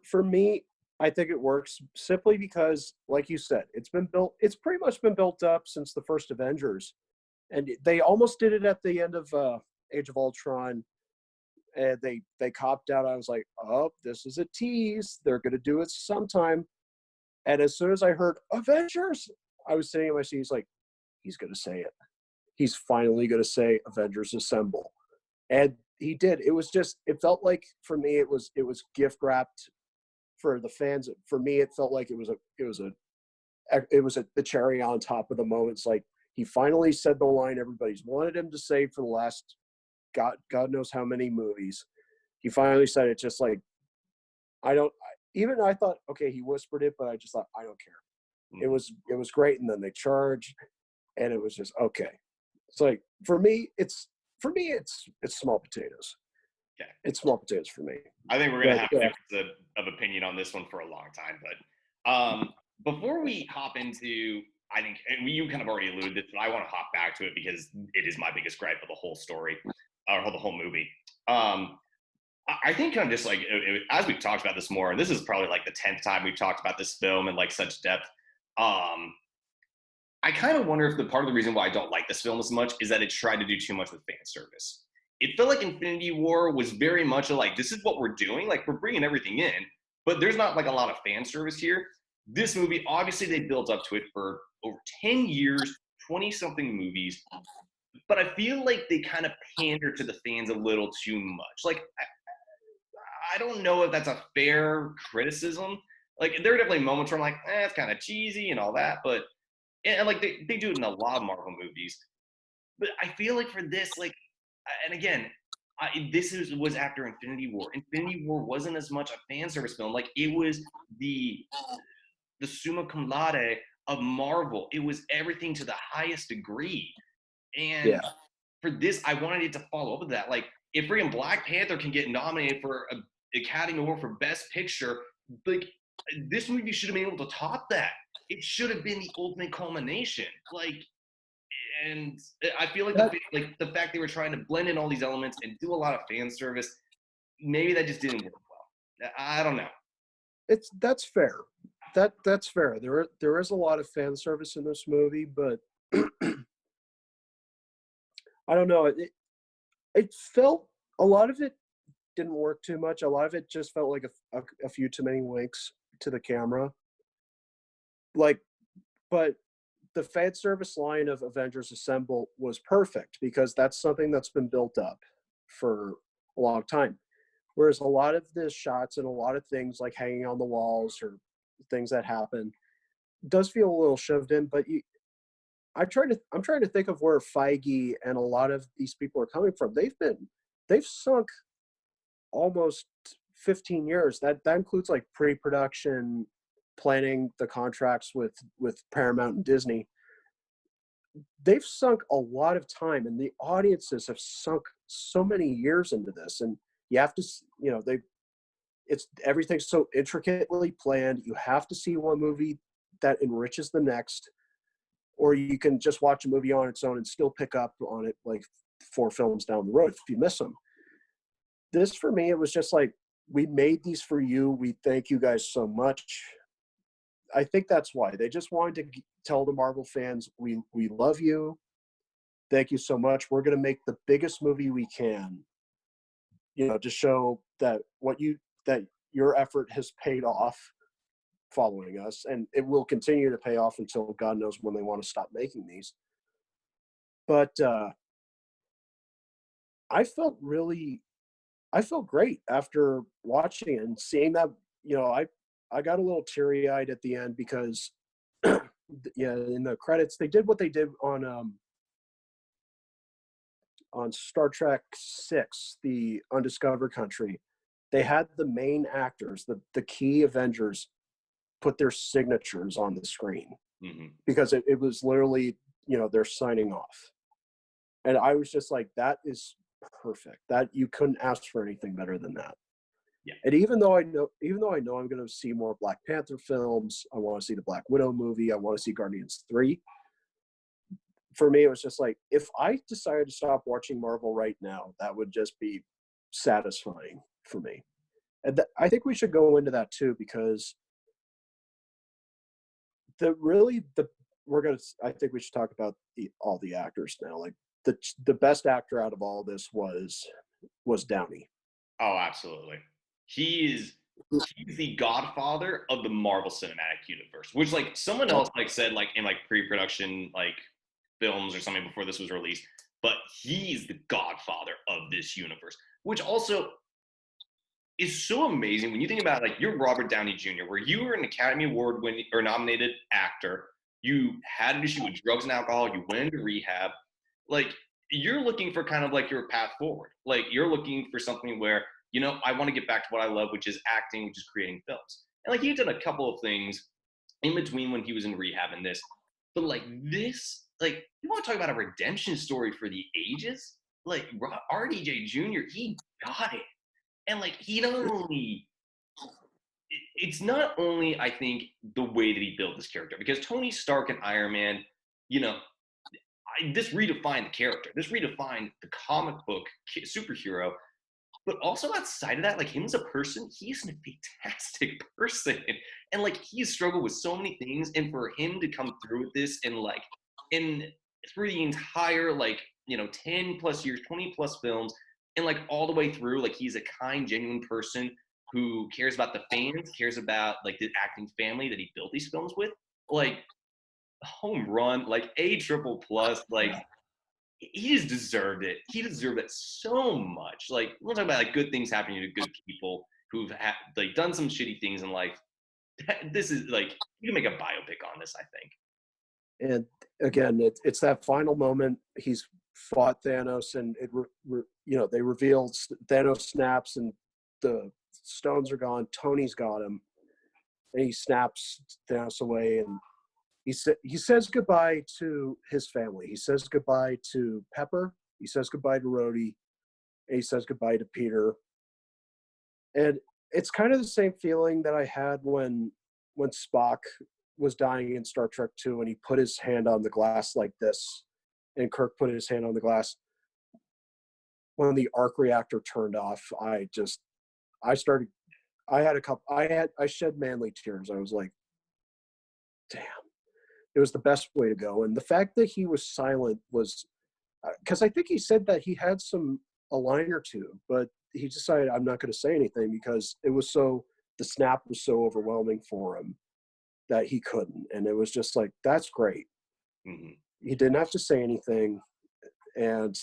B: For me, I think it works simply because, like you said, it's pretty much been built up since the first Avengers. And they almost did it at the end of Age of Ultron. And they copped out. I was like, oh, this is a tease. They're going to do it sometime. And as soon as I heard Avengers, I was sitting in my seat. He's like, he's going to say it. He's finally going to say Avengers Assemble. And he did. It felt like for me, it was gift wrapped for the fans. For me, it felt like it was the cherry on top of the moment. It's like he finally said the line everybody's wanted him to say for the last God knows how many movies. He finally said it. Just like I thought, okay, he whispered it, but I just thought I don't care. It was great, and then they charged, and it was just okay. It's like for me, it's small potatoes.
A: Okay.
B: It's small potatoes for me.
A: I think we're going to have a difference of opinion on this one for a long time. But before we hop into, I think, and you kind of already alluded to this, but I want to hop back to it because it is my biggest gripe of the whole story, or the whole movie. I think kind of just like, as we've talked about this more, and this is probably like the 10th time we've talked about this film in like such depth. I kind of wonder if the part of the reason why I don't like this film as much is that it tried to do too much with fan service. It felt like Infinity War was very much like, this is what we're doing. Like, we're bringing everything in, but there's not like a lot of fan service here. This movie, obviously, they built up to it for over 10 years, 20-something movies, but I feel like they kind of pander to the fans a little too much. Like, I don't know if that's a fair criticism. Like, there are definitely moments where I'm like, it's kind of cheesy and all that, but and like they do it in a lot of Marvel movies. But I feel like for this, like, and again, was after Infinity War. Infinity War wasn't as much a fan service film. Like it was the summa cum laude of Marvel. It was everything to the highest degree. And for this, I wanted it to follow up with that. Like if freaking Black Panther can get nominated for an Academy Award for Best Picture, like this movie should have been able to top that. It should have been the ultimate culmination. Like, and I feel like the fact they were trying to blend in all these elements and do a lot of fan service, maybe that just didn't work well. I don't know.
B: That's fair. that's fair. There is a lot of fan service in this movie, but I don't know. It felt, a lot of it didn't work too much. A lot of it just felt like a few too many winks to the camera. Like, but the fan service line of Avengers Assemble was perfect because that's something that's been built up for a long time. Whereas a lot of the shots and a lot of things like hanging on the walls or things that happen does feel a little shoved in. But I'm trying to think of where Feige and a lot of these people are coming from. They've sunk almost 15 years. That includes like pre-production, planning the contracts with Paramount and Disney. They've sunk a lot of time, and the audiences have sunk so many years into this. And you have to, it's everything's so intricately planned. You have to see one movie that enriches the next, or you can just watch a movie on its own and still pick up on it like 4 films down the road if you miss them. This, for me, it was just like, we made these for you. We thank you guys so much. I think that's why they just wanted to tell the Marvel fans, we love you. Thank you so much. We're going to make the biggest movie we can, to show that that your effort has paid off following us, and it will continue to pay off until God knows when they want to stop making these. But I felt great after watching it and seeing that. I got a little teary eyed at the end because, yeah, in the credits they did what they did on Star Trek VI, The Undiscovered Country. They had the main actors, the key Avengers, put their signatures on the screen because it was literally, they're signing off. And I was just like, that is perfect. That you couldn't ask for anything better than that.
A: Yeah.
B: And even though I know I'm going to see more Black Panther films, I want to see the Black Widow movie, I want to see Guardians 3. For me, it was just like, if I decided to stop watching Marvel right now, that would just be satisfying for me. And I think we should go into that too, because I think we should talk about all the actors now. Like the best actor out of all this was Downey.
A: Oh, absolutely. He's the godfather of the Marvel Cinematic Universe, which like someone else like said like in like pre-production like films or something before this was released, but he's the godfather of this universe, which also is so amazing when you think about like you're Robert Downey Jr., where you were an Academy Award winning or nominated actor, you had an issue with drugs and alcohol, you went into rehab, like you're looking for kind of like your path forward. Like you're looking for something where, I want to get back to what I love, which is acting, which is creating films. And like he did a couple of things in between when he was in rehab and this, but like this, like you want to talk about a redemption story for the ages? Like RDJ Jr., he got it. And like it's not only I think the way that he built this character, because Tony Stark and Iron Man, this redefined the character. This redefined the comic book superhero. But also outside of that, like him as a person, he's a fantastic person. And like he's struggled with so many things. And for him to come through with this and like through the entire 10 plus years, 20 plus films, and like all the way through, like he's a kind, genuine person who cares about the fans, cares about like the acting family that he built these films with. Like home run, like A triple plus, like he just deserved it. He deserved it so much. Like we're talking about like good things happening to good people who've like done some shitty things in life. This is like you can make a biopic on this, I think.
B: And again, it's that final moment. He's fought Thanos, and they reveal Thanos snaps, and the stones are gone. Tony's got him, and he snaps Thanos away, and he says goodbye to his family. He says goodbye to Pepper. He says goodbye to Rhodey, and he says goodbye to Peter. And it's kind of the same feeling that I had when Spock was dying in Star Trek 2, and he put his hand on the glass like this, and Kirk put his hand on the glass. When the arc reactor turned off, I shed manly tears. I was like, damn, it was the best way to go. And the fact that he was silent was because I think he said that he had a line or two, but he decided I'm not going to say anything because the snap was so overwhelming for him that he couldn't. And it was just like, that's great.
A: Mm-hmm.
B: He didn't have to say anything. And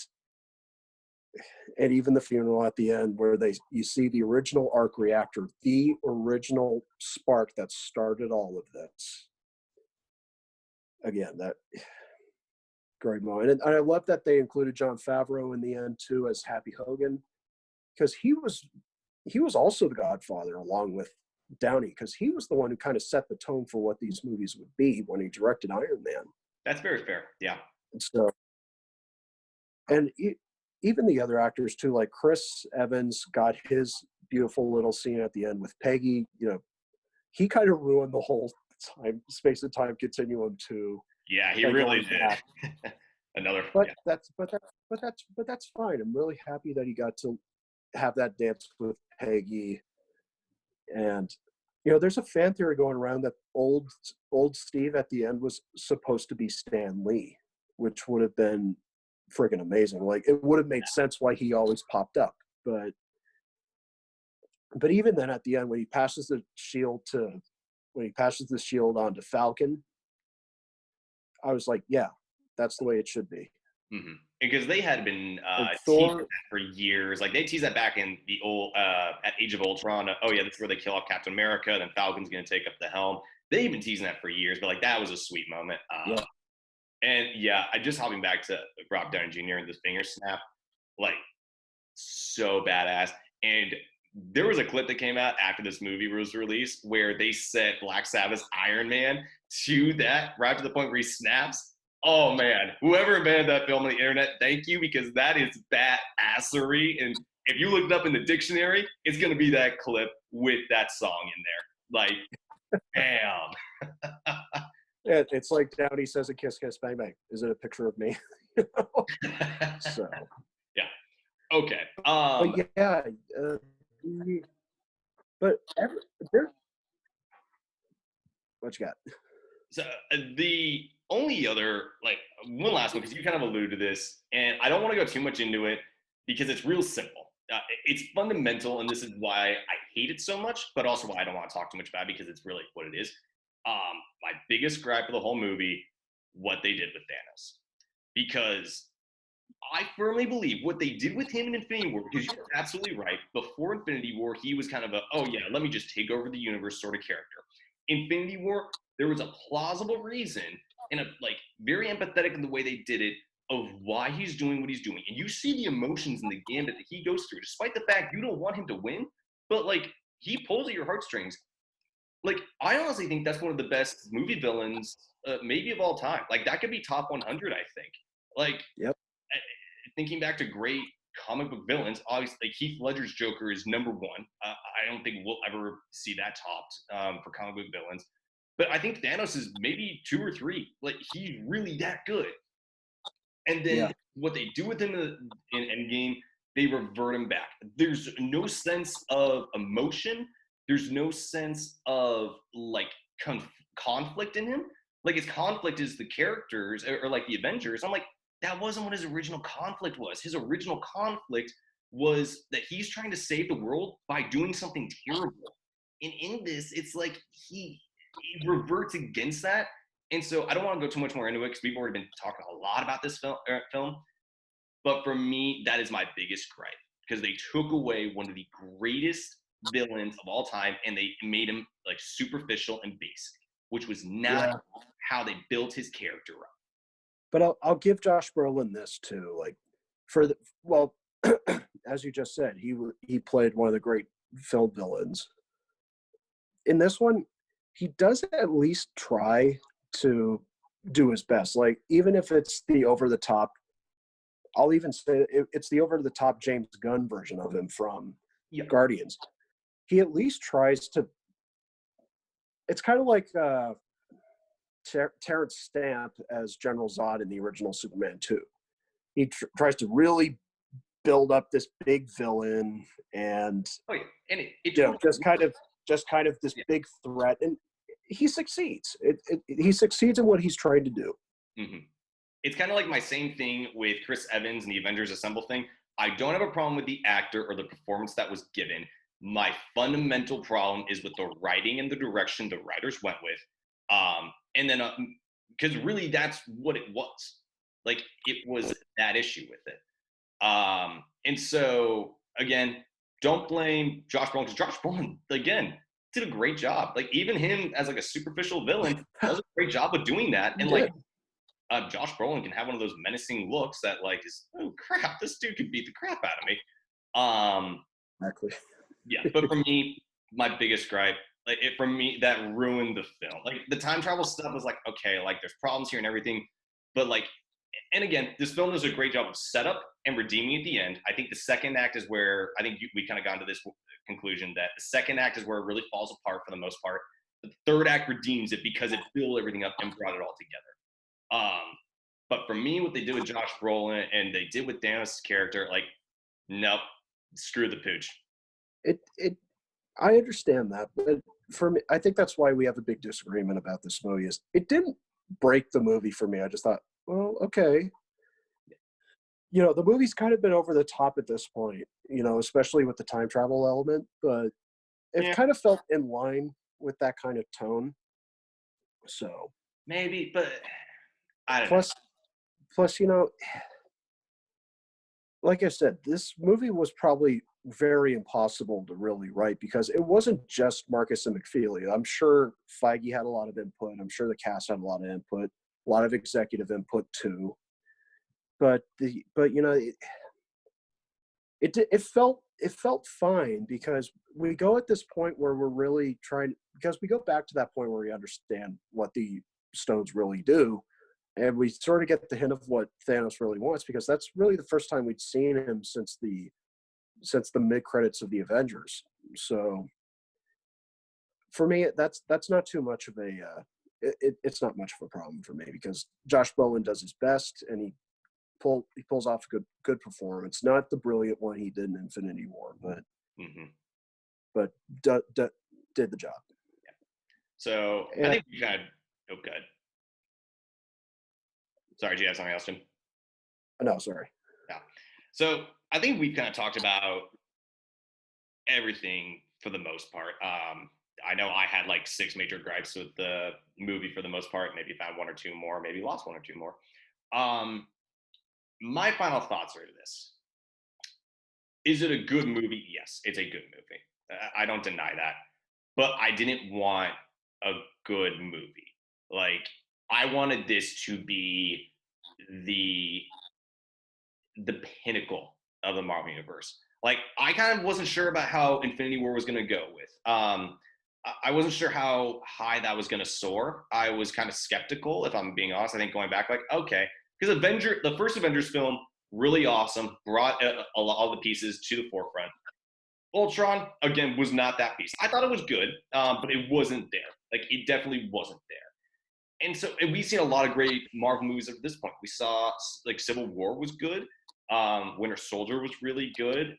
B: even the funeral at the end where you see the original arc reactor, the original spark that started all of this. Again, that great moment. And I love that they included Jon Favreau in the end too as Happy Hogan, because he was also the Godfather along with Downey, because he was the one who kind of set the tone for what these movies would be when he directed Iron Man.
A: That's very fair. Yeah.
B: And so, and even the other actors too, like Chris Evans got his beautiful little scene at the end with Peggy. He kind of ruined the whole space and time continuum too.
A: Yeah, he really did.
B: But that's fine. I'm really happy that he got to have that dance with Peggy. And there's a fan theory going around that old Steve at the end was supposed to be Stan Lee, which would have been friggin' amazing. Like, it would have made sense why he always popped up. But even then, at the end, when he passes the shield on to Falcon, I was like, yeah, that's the way it should be.
A: Mm-hmm. Because they had been teasing that for years. Like, they teased that back in the old at Age of Ultron. Oh yeah, this is where they kill off Captain America. Then Falcon's going to take up the helm. They've been teasing that for years, but like, that was a sweet moment.
B: Yeah.
A: And yeah, I just hopping back to Robert Downey Jr. and this finger snap, like, so badass. And there was a clip that came out after this movie was released where they set Black Sabbath's Iron Man to that, right to the point where he snaps. Oh man, whoever invented that film on the internet, thank you, because that is badassery. And if you look it up in the dictionary, it's going to be that clip with that song in there. Like, damn.
B: Yeah, it's like Downey says a kiss, kiss, bang, bang. Is it a picture of me? So.
A: Yeah. Okay.
B: But yeah. But what you got?
A: So the only other, like, one last one, because you kind of alluded to this, and I don't want to go too much into it because it's real simple. It's fundamental, and this is why I hate it so much, but also why I don't want to talk too much about it, because it's really what it is. My biggest gripe of the whole movie, what they did with Thanos. Because I firmly believe what they did with him in Infinity War, because you're absolutely right, before Infinity War, he was kind of oh yeah, let me just take over the universe sort of character. Infinity War, there was a plausible reason and very empathetic in the way they did it of why he's doing what he's doing. And you see the emotions and the gambit that he goes through, despite the fact you don't want him to win, but he pulls at your heartstrings. I honestly think that's one of the best movie villains, maybe of all time. That could be top 100, I think.
B: Yep.
A: Thinking back to great comic book villains, obviously Heath Ledger's Joker is number one. I don't think we'll ever see that topped for comic book villains. But I think Thanos is maybe 2 or 3. He's really that good. And then what they do with him in Endgame, they revert him back. There's no sense of emotion. There's no sense of conflict in him. His conflict is the characters or the Avengers. I'm like, that wasn't what his original conflict was. His original conflict was that he's trying to save the world by doing something terrible. And in this, it's he reverts against that. And so I don't want to go too much more into it because we've already been talking a lot about this film. But for me, that is my biggest gripe, because they took away one of the greatest villains of all time and they made him superficial and basic, which was not how they built his character up.
B: But I'll give Josh Brolin this too. As you just said, he played one of the great film villains. In this one, he does at least try to do his best. Even if it's the over the top, I'll even say it's the over the top James Gunn version of him from Guardians. He at least tries to. It's kind of like Terrence Stamp as General Zod in the original Superman 2. He tries to really build up this big villain and
A: and
B: just kind of this big threat. And he succeeds. He succeeds in what he's trying to do.
A: Mm-hmm. It's kind of like my same thing with Chris Evans and the Avengers Assemble thing. I don't have a problem with the actor or the performance that was given. My fundamental problem is with the writing and the direction the writers went with. And then, because really that's what it was. Like, it was that issue with it. And so, again, don't blame Josh Brolin, because Josh Brolin, again, did a great job. Like, even him as like a superficial villain does a great job of doing that. And like, Josh Brolin can have one of those menacing looks that like is, oh crap, this dude could beat the crap out of me.
B: Exactly.
A: Yeah, but for me, my biggest gripe, like for me, that ruined the film. Like the time travel stuff was like, okay, like there's problems here and everything, but like, and again, this film does a great job of setup and redeeming at the end. I think the second act is where I think we kind of got to this conclusion that the second act is where it really falls apart for the most part. The third act redeems it because it built everything up and brought it all together. But for me, what they did with Josh Brolin and they did with Thanos' character, like, nope, screw the pooch.
B: I understand that, but for me, I think that's why we have a big disagreement about this movie. Is it didn't break the movie for me. I just thought, well, okay, the movie's kind of been over the top at this point, especially with the time travel element, but it kind of felt in line with that kind of tone. So
A: maybe, but I don't know.
B: Plus, like I said, this movie was probably very impossible to really write because it wasn't just Marcus and McFeely. I'm sure Feige had a lot of input. I'm sure the cast had a lot of input, a lot of executive input too. But it felt fine because we go at this point where we're really trying, because we go back to that point where we understand what the stones really do, and we sort of get the hint of what Thanos really wants, because that's really the first time we'd seen him since the mid credits of the Avengers. So for me, that's not too much of a it's not much of a problem for me, because Josh Brolin does his best and he pulls off a good performance. Not the brilliant one he did in Infinity War, but did the job.
A: Yeah. So I think we kind of good. Sorry, do you have something else, Jim?
B: No, sorry.
A: Yeah. So I think we've kind of talked about everything for the most part. I know I had like 6 major gripes with the movie for the most part. Maybe found 1 or 2 more. Maybe lost 1 or 2 more. My final thoughts are this. Is it a good movie? Yes, it's a good movie. I don't deny that. But I didn't want a good movie. Like, I wanted this to be the pinnacle of the Marvel Universe. Like, I kind of wasn't sure about how Infinity War was going to go with. I wasn't sure how high that was going to soar. I was kind of skeptical, if I'm being honest. I think going back, like, okay, because the first Avengers film, really awesome, brought a lot of the pieces to the forefront. Ultron, again, was not that piece. I thought it was good, but it wasn't there. Like, it definitely wasn't there. And so, and we've seen a lot of great Marvel movies at this point. We saw, like, Civil War was good. Winter Soldier was really good.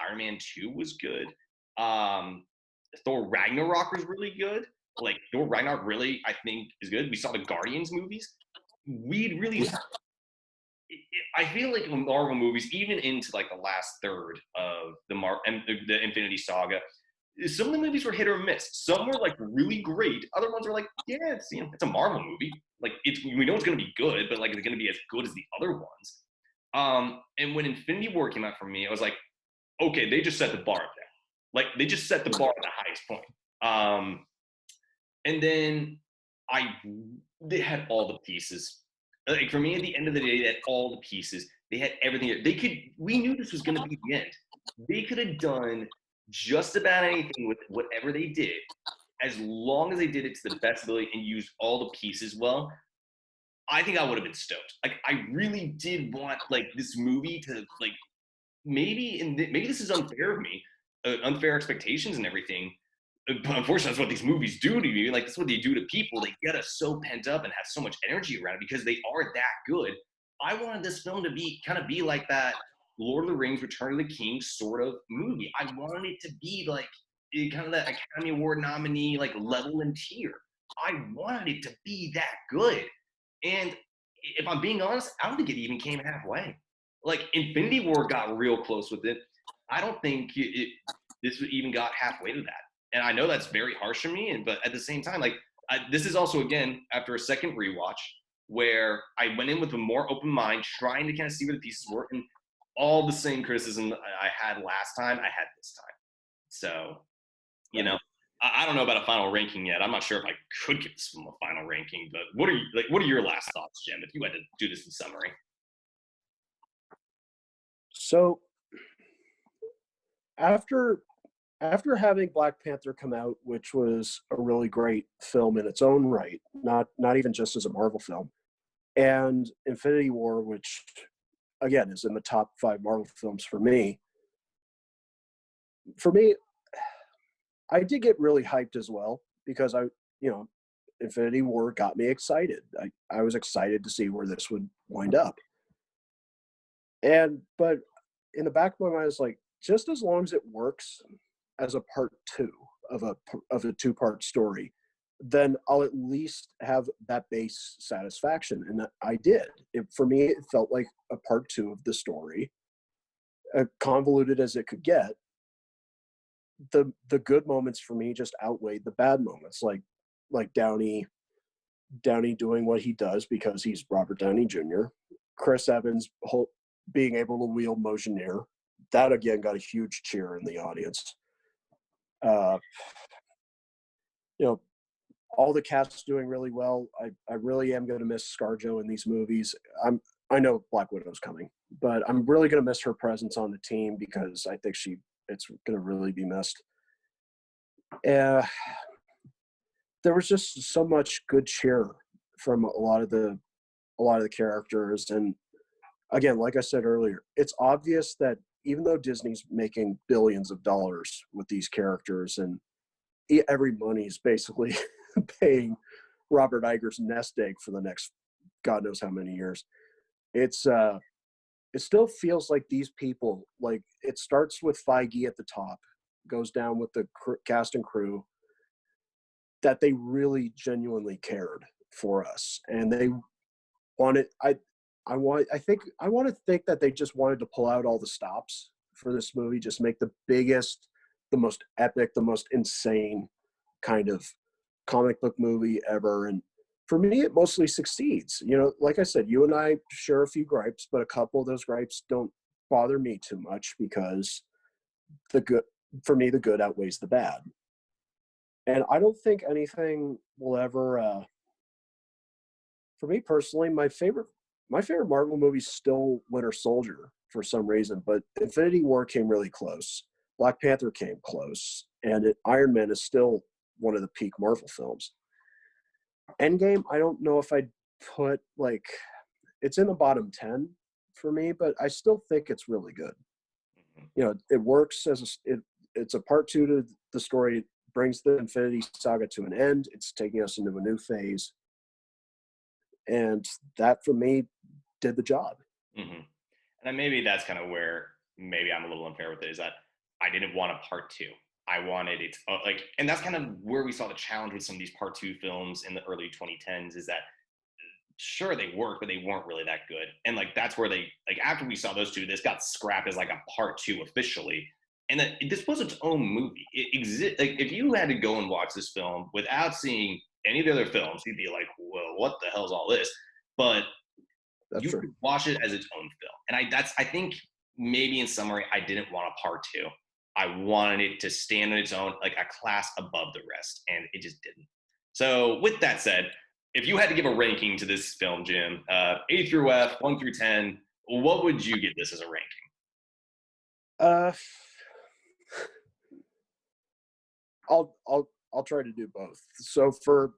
A: Iron Man 2 was good. Thor Ragnarok was really good. Like, Thor Ragnarok really, I think, is good. We saw the Guardians movies. We'd really, I feel like Marvel movies, even into like the last third of the Infinity Saga, some of the movies were hit or miss. Some were like really great. Other ones were like, yeah, it's a Marvel movie. Like, we know it's going to be good, but like, it's going to be as good as the other ones. And when Infinity War came out for me, I was like, okay, they just set the bar there. Like, they just set the bar at the highest point. And then they had all the pieces. Like, for me, at the end of the day, they had all the pieces. They had everything. We knew this was going to be the end. They could have done just about anything with whatever they did, as long as they did it to the best ability and used all the pieces well. I think I would have been stoked. Like, I really did want like this movie to like maybe this is unfair of me, unfair expectations and everything. But unfortunately, that's what these movies do to you. Like, that's what they do to people. They get us so pent up and have so much energy around it because they are that good. I wanted this film to be like that Lord of the Rings, Return of the King sort of movie. I wanted it to be like kind of that Academy Award nominee like level and tier. I wanted it to be that good. And if I'm being honest, I don't think it even came halfway. Like Infinity War got real close with it. I don't think this even got halfway to that. And I know that's very harsh on me, but at the same time, like this is also again after a second rewatch where I went in with a more open mind, trying to kind of see where the pieces were, and all the same criticism I had last time, I had this time. So, you know,
B: Right.
A: I don't know about a final ranking yet. I'm not sure if I could give this film a final ranking, but what are you like? What are your last thoughts, Jim? If you had to do this in summary,
B: So after having Black Panther come out, which was a really great film in its own right, not even just as a Marvel film, and Infinity War, which again is in the top 5 Marvel films for me. For me, I did get really hyped as well because you know, Infinity War got me excited. I was excited to see where this would wind up. But in the back of my mind, I was like, just as long as it works as a part two of a 2-part story, then I'll at least have that base satisfaction. And I did. For me, it felt like a part two of the story, convoluted as it could get. The good moments for me just outweighed the bad moments, like Downey doing what he does because he's Robert Downey Jr. Chris Evans being able to wield Mjolnir. That again got a huge cheer in the audience. Uh, you know, all the cast's doing really well. I really am going to miss ScarJo in these movies. I know Black Widow's coming, but I'm really going to miss her presence on the team because I think it's going to really be missed. Uh, there was just so much good cheer from a lot of the characters, and again, like I said earlier, it's obvious that even though Disney's making billions of dollars with these characters and every money's basically paying Robert Iger's nest egg for the next God knows how many years, it's it still feels like these people, like it starts with Feige at the top, goes down with the cast and crew, that they really genuinely cared for us and they wanted I want to think that they just wanted to pull out all the stops for this movie, just make the biggest, the most epic, the most insane kind of comic book movie ever. And for me, it mostly succeeds. You know, like I said, you and I share a few gripes, but a couple of those gripes don't bother me too much because the good, for me, the good outweighs the bad. And I don't think anything will ever, for me personally, my favorite Marvel movie is still Winter Soldier for some reason, but Infinity War came really close. Black Panther came close, and Iron Man is still one of the peak Marvel films. Endgame, I don't know if I'd put like it's in the bottom 10 for me, but I still think it's really good. You know, it works it's a part two to the story. It brings the Infinity Saga to an end. It's taking us into a new phase, and that for me did the job.
A: mm-hmm. And maybe that's kind of where maybe I'm a little unfair with it is that I didn't want a part two. I wanted it like, and that's kind of where we saw the challenge with some of these part two films in the early 2010s is that sure they worked, but they weren't really that good. And like that's where they like after we saw those two, this got scrapped as like a part two officially. And that this was its own movie. It exists like if you had to go and watch this film without seeing any of the other films, you'd be like, well, what the hell's all this? But
B: That's
A: you
B: true.
A: could watch it as its own film. And I think maybe in summary, I didn't want a part two. I wanted it to stand on its own, like a class above the rest, and it just didn't. So with that said, if you had to give a ranking to this film, Jim, A through F, 1 through 10, what would you give this as a ranking?
B: Uh, I'll try to do both. So for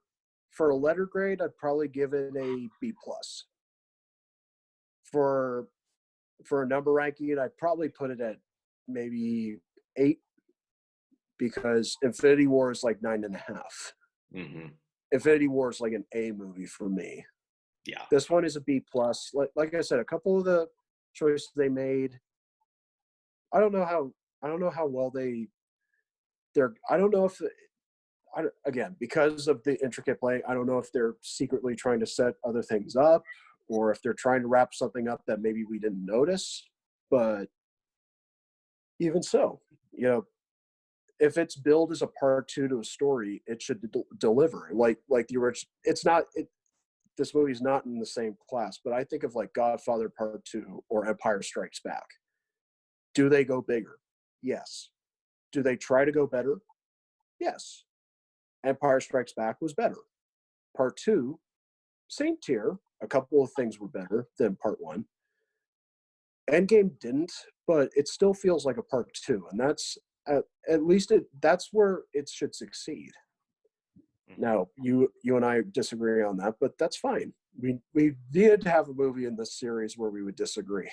B: a letter grade, I'd probably give it a B plus. For a number ranking, I'd probably put it at maybe 8 because Infinity War is like 9.5.
A: Mm-hmm.
B: Infinity War is like an A movie for me.
A: Yeah.
B: This one is a B plus. Like I said, a couple of the choices they made, I don't know how well they're. I don't know if again, because of the intricate play, I don't know if they're secretly trying to set other things up or if they're trying to wrap something up that maybe we didn't notice. But even so, if it's billed as a part two to a story, it should deliver. Like the original. It's not. This movie's not in the same class, but I think of like Godfather Part Two or Empire Strikes Back. Do they go bigger? Yes. Do they try to go better? Yes. Empire Strikes Back was better. Part two, same tier. A couple of things were better than part one. Endgame didn't, but it still feels like a part two, and that's at least that's where it should succeed. Now, you and I disagree on that, but that's fine. We did have a movie in this series where we would disagree.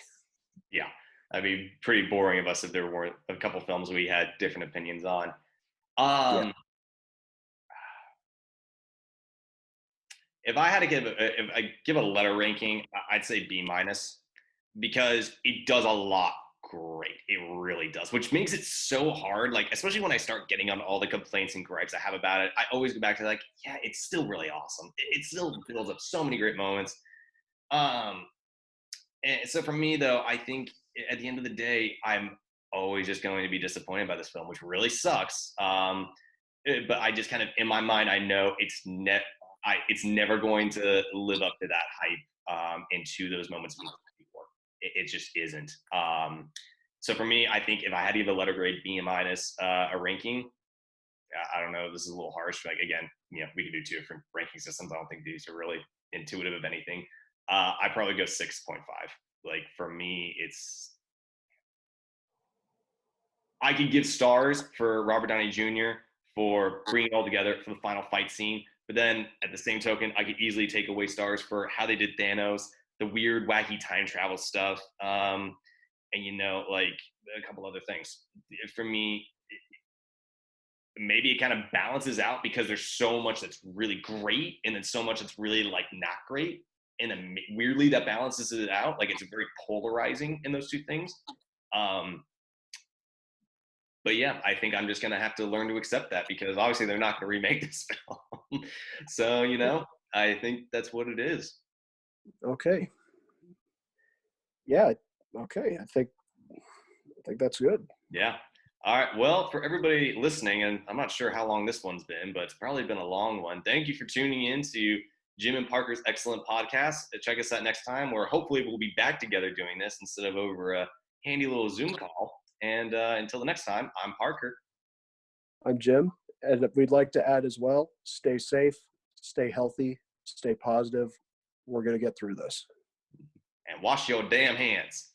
A: Yeah, that'd be pretty boring of us if there weren't a couple films we had different opinions on.
B: Yeah.
A: If I had to if I give a letter ranking, I'd say B minus because it does a lot great. It really does, which makes it so hard. Like, especially when I start getting on all the complaints and gripes I have about it, I always go back to like, yeah, it's still really awesome. It still builds up so many great moments. Um, and so for me though, I think at the end of the day, I'm always just going to be disappointed by this film, which really sucks. But I just kind of in my mind, I know it's never going to live up to that hype and to those moments before. It just isn't. So for me, I think if I had to give a letter grade B minus a ranking, I don't know. This is a little harsh. Like again, we can do two different ranking systems. I don't think these are really intuitive of anything. I probably go 6.5. Like for me, I could give stars for Robert Downey Jr. for bringing it all together for the final fight scene. But then at the same token, I could easily take away stars for how they did Thanos, the weird, wacky time travel stuff, and like a couple other things. For me, maybe it kind of balances out because there's so much that's really great and then so much that's really like not great. And then weirdly that balances it out. Like it's very polarizing in those two things. But yeah, I think I'm just gonna have to learn to accept that because obviously they're not gonna remake this film. So I think that's what it is.
B: Okay. Yeah. Okay. I think that's good.
A: Yeah. All right. Well, for everybody listening, and I'm not sure how long this one's been, but it's probably been a long one. Thank you for tuning in to Jim and Parker's excellent podcast. Check us out next time, where hopefully we'll be back together doing this instead of over a handy little Zoom call. And until the next time, I'm Parker.
B: I'm Jim, and we'd like to add as well, stay safe, stay healthy, stay positive. We're going to get through this.
A: And wash your damn hands.